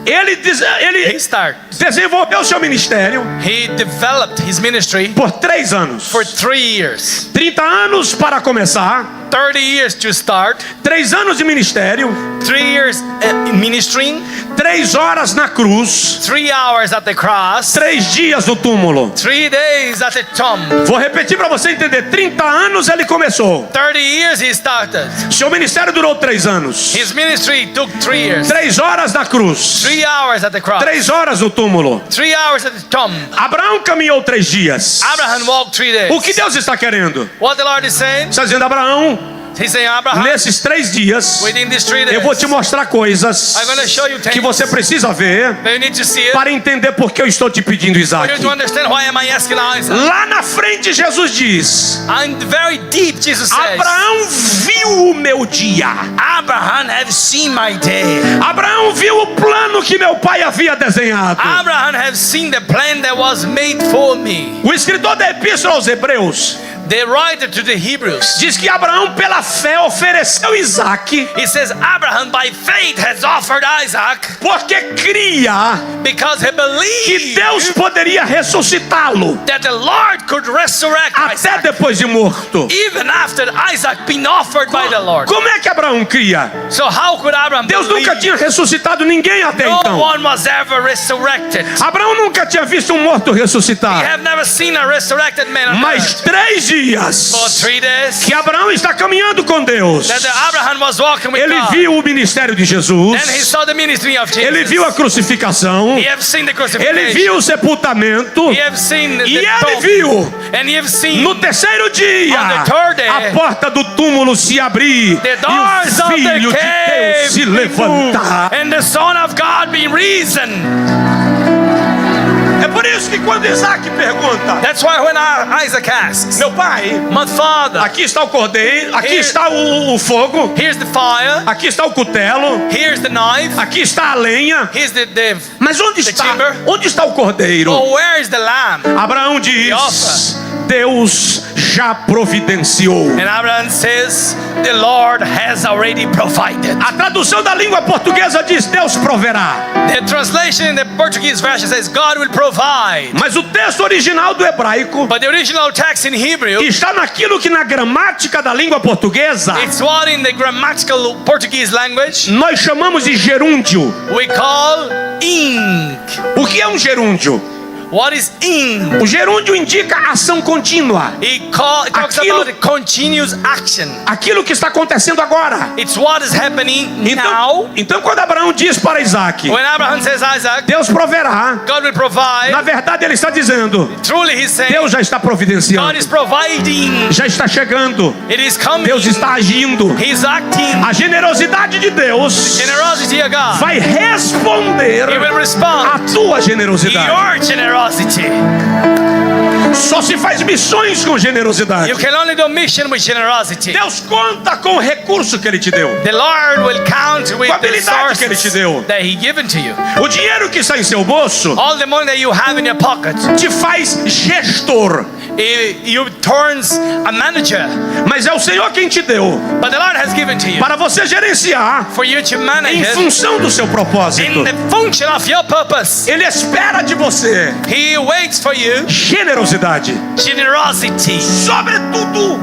Ele He started. desenvolveu seu ministério He developed his ministry por 3 anos. for 3 years. 30 anos para começar, 30 years to start. 3 anos de ministério, 3 years ministering. 3 horas na cruz, 3 hours at the cross. 3 dias no túmulo. 3 days at the tomb. Vou repetir para você entender. 30 anos ele começou. 30 years he started. Seu ministério durou 3 anos. His ministry took 3 years. 3 horas na cruz, 3 hours at the cross. 3 horas no túmulo. 3 hours at the tomb. Abraão caminhou 3 dias. Abraham walked 3 days. O que Deus está querendo? What the Lord is saying? Está dizendo: Abraão, He's saying, Abraham, nesses 3 dias within these 3 days, eu vou te mostrar coisas I'm going to show you que things você precisa ver that you need to see it. para entender por que eu estou te pedindo For Isaac. you to understand why am I asking Isaac. Lá na frente Jesus diz: And very deep Jesus says, Abraão viu o meu dia. Abraham have seen my day. Abraão viu o plano que meu pai havia desenhado. Abraham have seen the plan that was made for me. O escritor da Epístola aos Hebreus The writer to the Hebrews, diz que Abraão pela fé ofereceu Isaac he says Abraham by faith has offered Isaac porque cria because he que believed Deus poderia ressuscitá-lo that the Lord could resurrect até Isaac depois de morto. even after Isaac been offered by the Lord. Como é que Abraão cria? So how could Abraham Deus nunca believe? tinha ressuscitado ninguém até No então. one was ever resurrected. Abraão nunca tinha visto um morto I ressuscitar. have never seen a resurrected man on Mas earth. 3 For dias 3 days que Abraão está caminhando com Deus, that Abraham was walking with ele God. viu o ministério de And he Jesus, saw the ministry of Jesus. ele viu a crucificação, He have seen the crucifixion. ele viu o sepultamento, He have seen the e ele tomb. viu And he have seen no terceiro dia On the third day, a porta do túmulo se abrir the e doors o of Filho the de Deus cave se be moved, levantar. and the Son of God be risen. É por isso que quando Isaac pergunta: That's why when Isaac asks, meu pai, my father, aqui está o cordeiro, aqui Here- está o fogo, here's the fire, aqui está o cutelo, here's the knife, aqui está a lenha, here's the mas onde está? chamber. Onde está o cordeiro? oh, where is the lamb? Abraão diz: offer. Deus já providenciou. And Abraham says, the Lord has already provided. A tradução da língua portuguesa diz: Deus proverá. The translation in the Portuguese version says, God will provide. Mas o texto original do hebraico But the original text in Hebrew, está naquilo que na gramática da língua portuguesa it's what in the grammatical Portuguese language nós chamamos de gerúndio. we call ink. O que é um gerúndio? What is in? O gerúndio indica ação contínua. It talks Aquilo- about continuous action. Aquilo que está acontecendo agora. It's what is happening now. Então quando Abraão diz para Isaac, When Abraham says Isaac, Deus proverá. God will provide. Na verdade ele está dizendo, Truly he's saying, Deus já está God providenciando. is providing. Já está chegando. It is coming. Deus está agindo. He's acting. A generosidade de Deus Generosity of God. vai responder He will à respond tua to generosidade. your generosity. Só se faz missões com generosidade. You can only do mission with generosity. Deus conta com o recurso que Ele te deu. The Lord will count with Com a the habilidade que Ele te resources deu. that He given to you. O dinheiro que está em seu bolso All the money that you have in your pocket, te faz gestor. you turns a manager. Mas é o Senhor quem te deu But the Lord has given to you para você gerenciar for you to manage em it função do seu propósito. in the function of your purpose. Ele espera de você He waits for you generosidade. generosity. Sobretudo,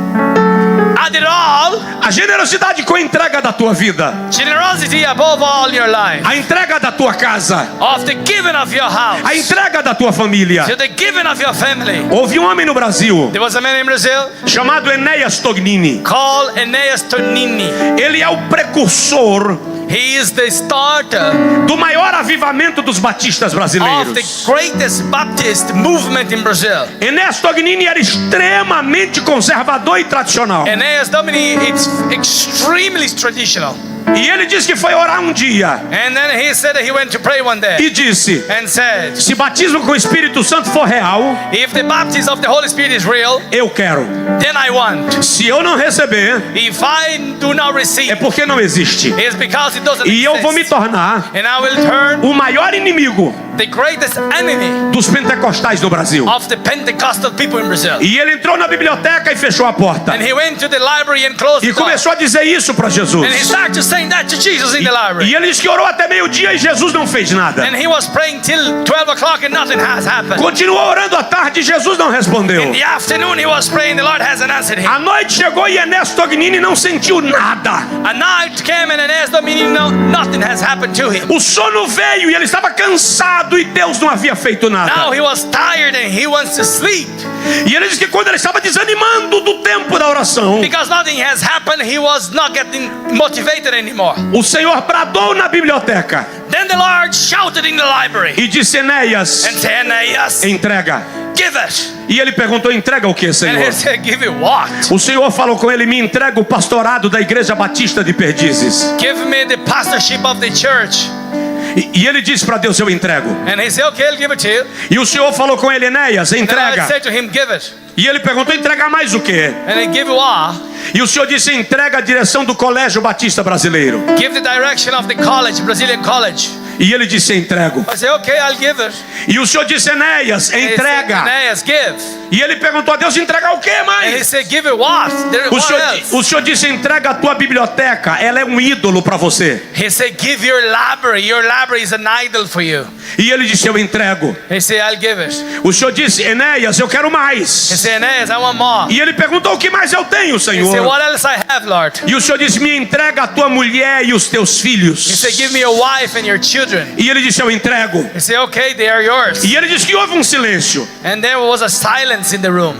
Add it all, a generosidade com a entrega da tua vida, generosity above all your life, a entrega da tua casa, of the giving of your house, a entrega da tua família. to the giving of your family. Houve um homem no Brasil There was a man in Brazil chamado Enéas Tognini. called Aeneas Tonini. Ele é o precursor He is the starter do maior avivamento dos batistas of the brasileiros. greatest Baptist movement in Brazil. Enéas Tognini era extremamente conservador e tradicional. Aeneas Domini, it's extremely traditional. E ele disse que foi orar um dia And then he said that he went to pray one day e disse: and said, se batismo com o Espírito Santo for real, if the baptism of the Holy Spirit is real, eu quero. then I want. Se eu não receber, If I do not receive, é porque não existe. it's because it doesn't E eu vou me exist. tornar And I will turn o maior inimigo the greatest enemy dos pentecostais do Brasil. of the Pentecostal people in Brazil. E ele entrou na biblioteca e fechou a porta. And he went to the library and closed E the door. começou a dizer isso para And he Jesus. started saying that to Jesus in the library. E ele disse que orou até meio-dia e Jesus não fez nada. And he was praying till 12 o'clock and nothing has happened. Continuou orando à tarde e Jesus não respondeu. In the afternoon he was praying, the Lord hasn't answered him. A noite chegou e Enéas Tognini não sentiu nada. A night came and Aeneas Domini, nothing has happened to him. O sono veio e ele estava cansado e Deus não havia feito Now nada. he was tired and he wants to sleep. E ele disse que quando ele estava desanimando do tempo da oração, Because nothing has happened, he was not getting motivated anymore. o Senhor bradou na biblioteca Then the Lord shouted in the library e disse: Enéas, and said, Aeneas, entrega. give it. E ele perguntou: entrega o que, And Senhor? he said, give it what? O Senhor falou com ele: me entrega o pastorado da Igreja Batista de Perdizes. Give me the pastorship of the church. E ele disse para Deus: eu entrego. And he said, okay, I'll give it to you. E o Senhor falou com ele: Enéas, Then I entrega. said to him, give it. E ele perguntou: entregar mais o quê? And he give what? E o Senhor disse: entrega a direção do Colégio Batista Brasileiro. Give the direction of the college, Brazilian college. E ele disse: entrego. I said, okay, I'll give it. E o Senhor disse: Enéas, And he said, entrega. Aeneas, give. E ele perguntou a Deus: entregar o quê And he mais? said, give it what? O Senhor disse: entrega a tua biblioteca, ela é um ídolo para você. He said, give your library. Your library is an idol for you. E ele disse: eu entrego. He said, I'll give it. O Senhor disse: Enéas, eu quero He mais. said, Aeneas, I want more. E ele perguntou: o que mais eu tenho, He said, Senhor? what else I have, Lord? E o Senhor disse: me entrega a tua mulher e os teus filhos. He said, give me your wife and your children. E ele disse: eu entrego. He said, okay, they are yours. E ele disse que houve um silêncio. And there was a silence in the room.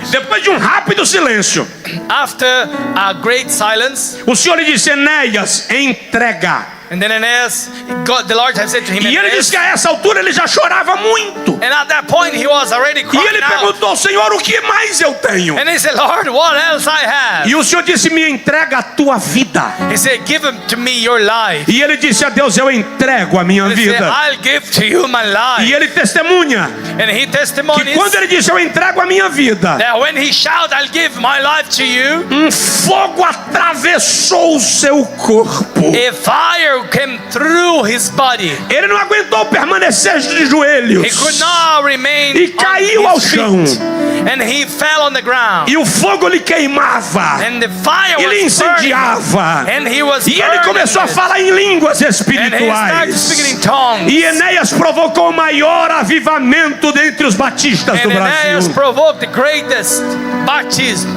Depois de um rápido silêncio, After a great silence, o Senhor lhe disse: Enéas, entrega. and then Aeneas, the Lord had said to him, E ele Aeneas, disse que a essa altura ele já chorava muito. and at that point he was already E crying ele out. perguntou: Senhor, o que mais eu tenho? And he said, Lord, what else I have? E o Senhor disse: me entrega a tua vida. He said, give him to me your life. E ele disse a Deus: eu entrego a minha He said, vida. I'll give to you my E life. ele testemunha And he que testimonies quando ele disse: eu entrego a minha vida, that when he shouted, I'll give my life to you, um fogo atravessou o seu corpo. a fire came through his body. Ele não aguentou permanecer de He joelhos. could not remain E caiu on ao his chão. feet. And he fell on the ground. E o fogo lhe queimava. And the fire Ele was burning. incendiava. And he was E ele burning começou a it. falar em línguas And he started speaking in espirituais. tongues. E Enéas provocou o maior avivamento dentre os batistas do And Aeneas Brasil. provoked the greatest baptism.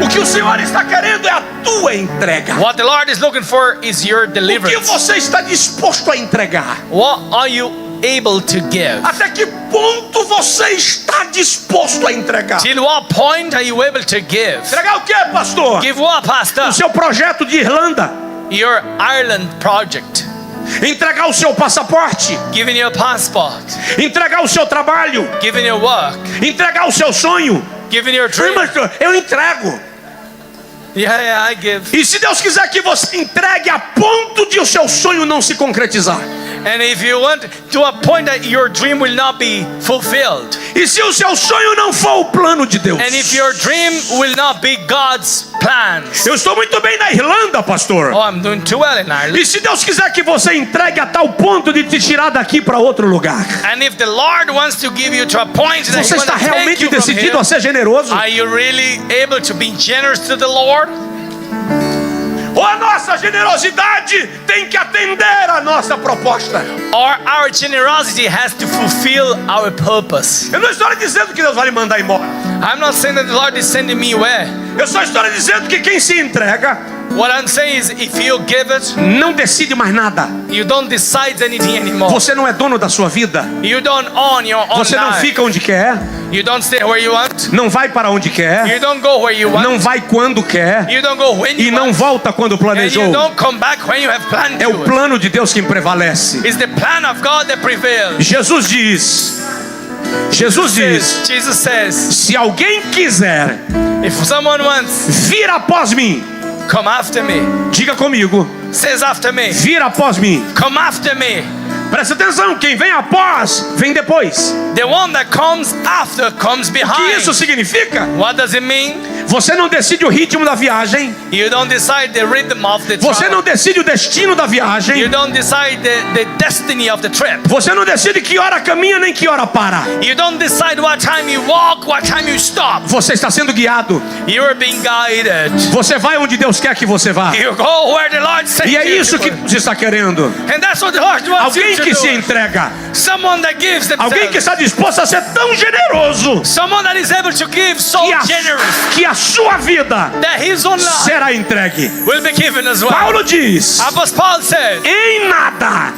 O que o Senhor está querendo é a tua entrega. What the Lord is looking for is your O que deliverance. você está disposto a entregar? What are you able to give? Até que ponto você está disposto a entregar? Till what point are you able to give? Entregar o que, pastor? Give what, Pastor? O seu projeto de Irlanda. Your Ireland project. Entregar o seu passaporte. Giving your passport. Entregar o seu trabalho. Giving your work. Entregar o seu sonho. Giving your dream. Pastor, eu entrego. Yeah, I give. E se Deus quiser que você entregue a ponto de o seu sonho não se concretizar? And if you want to a point that your dream will not be fulfilled. E se o seu sonho não for o plano de Deus? And if your dream will not be God's plans. Eu estou muito bem na Irlanda, pastor. Oh, I'm doing too well in Ireland. E se Deus quiser que você entregue a tal ponto de te tirar daqui para outro lugar? And if the Lord wants to give you to a point that Você He está wants to take realmente you from decidido here, a ser generoso? are you really able to be generous to the Lord? Ou a nossa generosidade tem que atender a nossa proposta? Or our generosity has to fulfill our purpose? Eu não estou lhe dizendo que Deus vai lhe mandar embora. I'm not saying that the Lord is sending me where. Eu só estou lhe dizendo que quem se entrega What I'm saying is, if you give it, não decide mais nada. you don't decide anything anymore. Você não é dono da sua vida. You don't own your own Você não life. fica onde quer. You don't stay where you want. Não vai para onde quer. You don't go where you want. Não vai quando quer. You don't go when E you não want. volta quando And planejou. you don't come back when you have planned É o to. plano de Deus quem prevalece. It's the plan of God that prevails. Jesus diz: Jesus says, se alguém quiser if someone wants, vir após mim, come after me. diga comigo, Says after me. vir após mim. Come after me. Presta atenção, quem vem após, vem depois. The one that comes after comes O que behind. isso significa? What does it mean? Você não decide o ritmo da viagem. You don't decide the rhythm of the Você travel. não decide o destino da You viagem. don't decide the destiny of the trip. Você não decide que hora caminha nem que hora para. You don't decide what time you walk, what time you stop. Você está sendo guiado. You are being guided. Você vai onde Deus quer que você vá. You go where the Lord sends E é you isso to que go. Deus está querendo. And that's what the Lord wants Alguém you to que se do. entrega. Someone that gives Alguém que themselves. está disposto a ser tão generoso Someone that is able to give so generous que a sua vida that his own life será entregue. will be given as well. Paulo diz: Apostle Paul said, em nada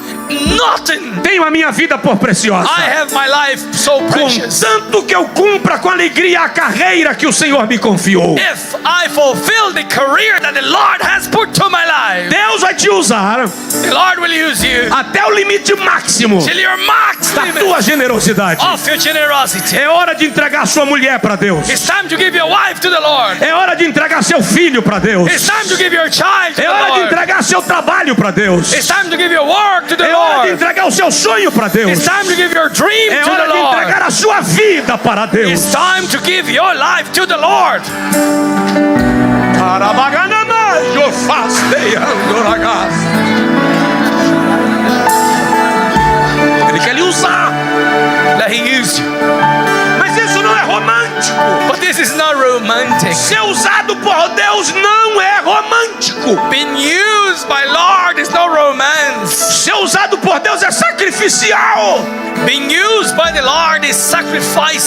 nothing tenho a minha vida por preciosa, I have my life so precious. contanto que eu cumpra com alegria a carreira que o Senhor me confiou. If I fulfill the career that the Lord has put to my life, Deus vai te usar the Lord will use you até o limite máximo till your max da limit tua generosidade. of your generosity. É hora de entregar sua mulher para Deus. It's time to give your wife to the Lord. É hora de entregar seu filho para Deus. It's time to give your child to É the hora de Lord. entregar seu trabalho para Deus. It's time to give your work to the É hora de Lord. entregar o seu sonho para Deus. It's time to give your dream É to the hora de entregar Lord. a sua vida para Deus. It's time to give your life to the Lord. Ele quer lhe usar. That He used you. Mas isso não é romântico. But this is not romantic. Ser usado por Deus não é romântico. Being used by Lord is no romance. Ser usado por Deus é sacrificial. Being used by the Lord is sacrificing.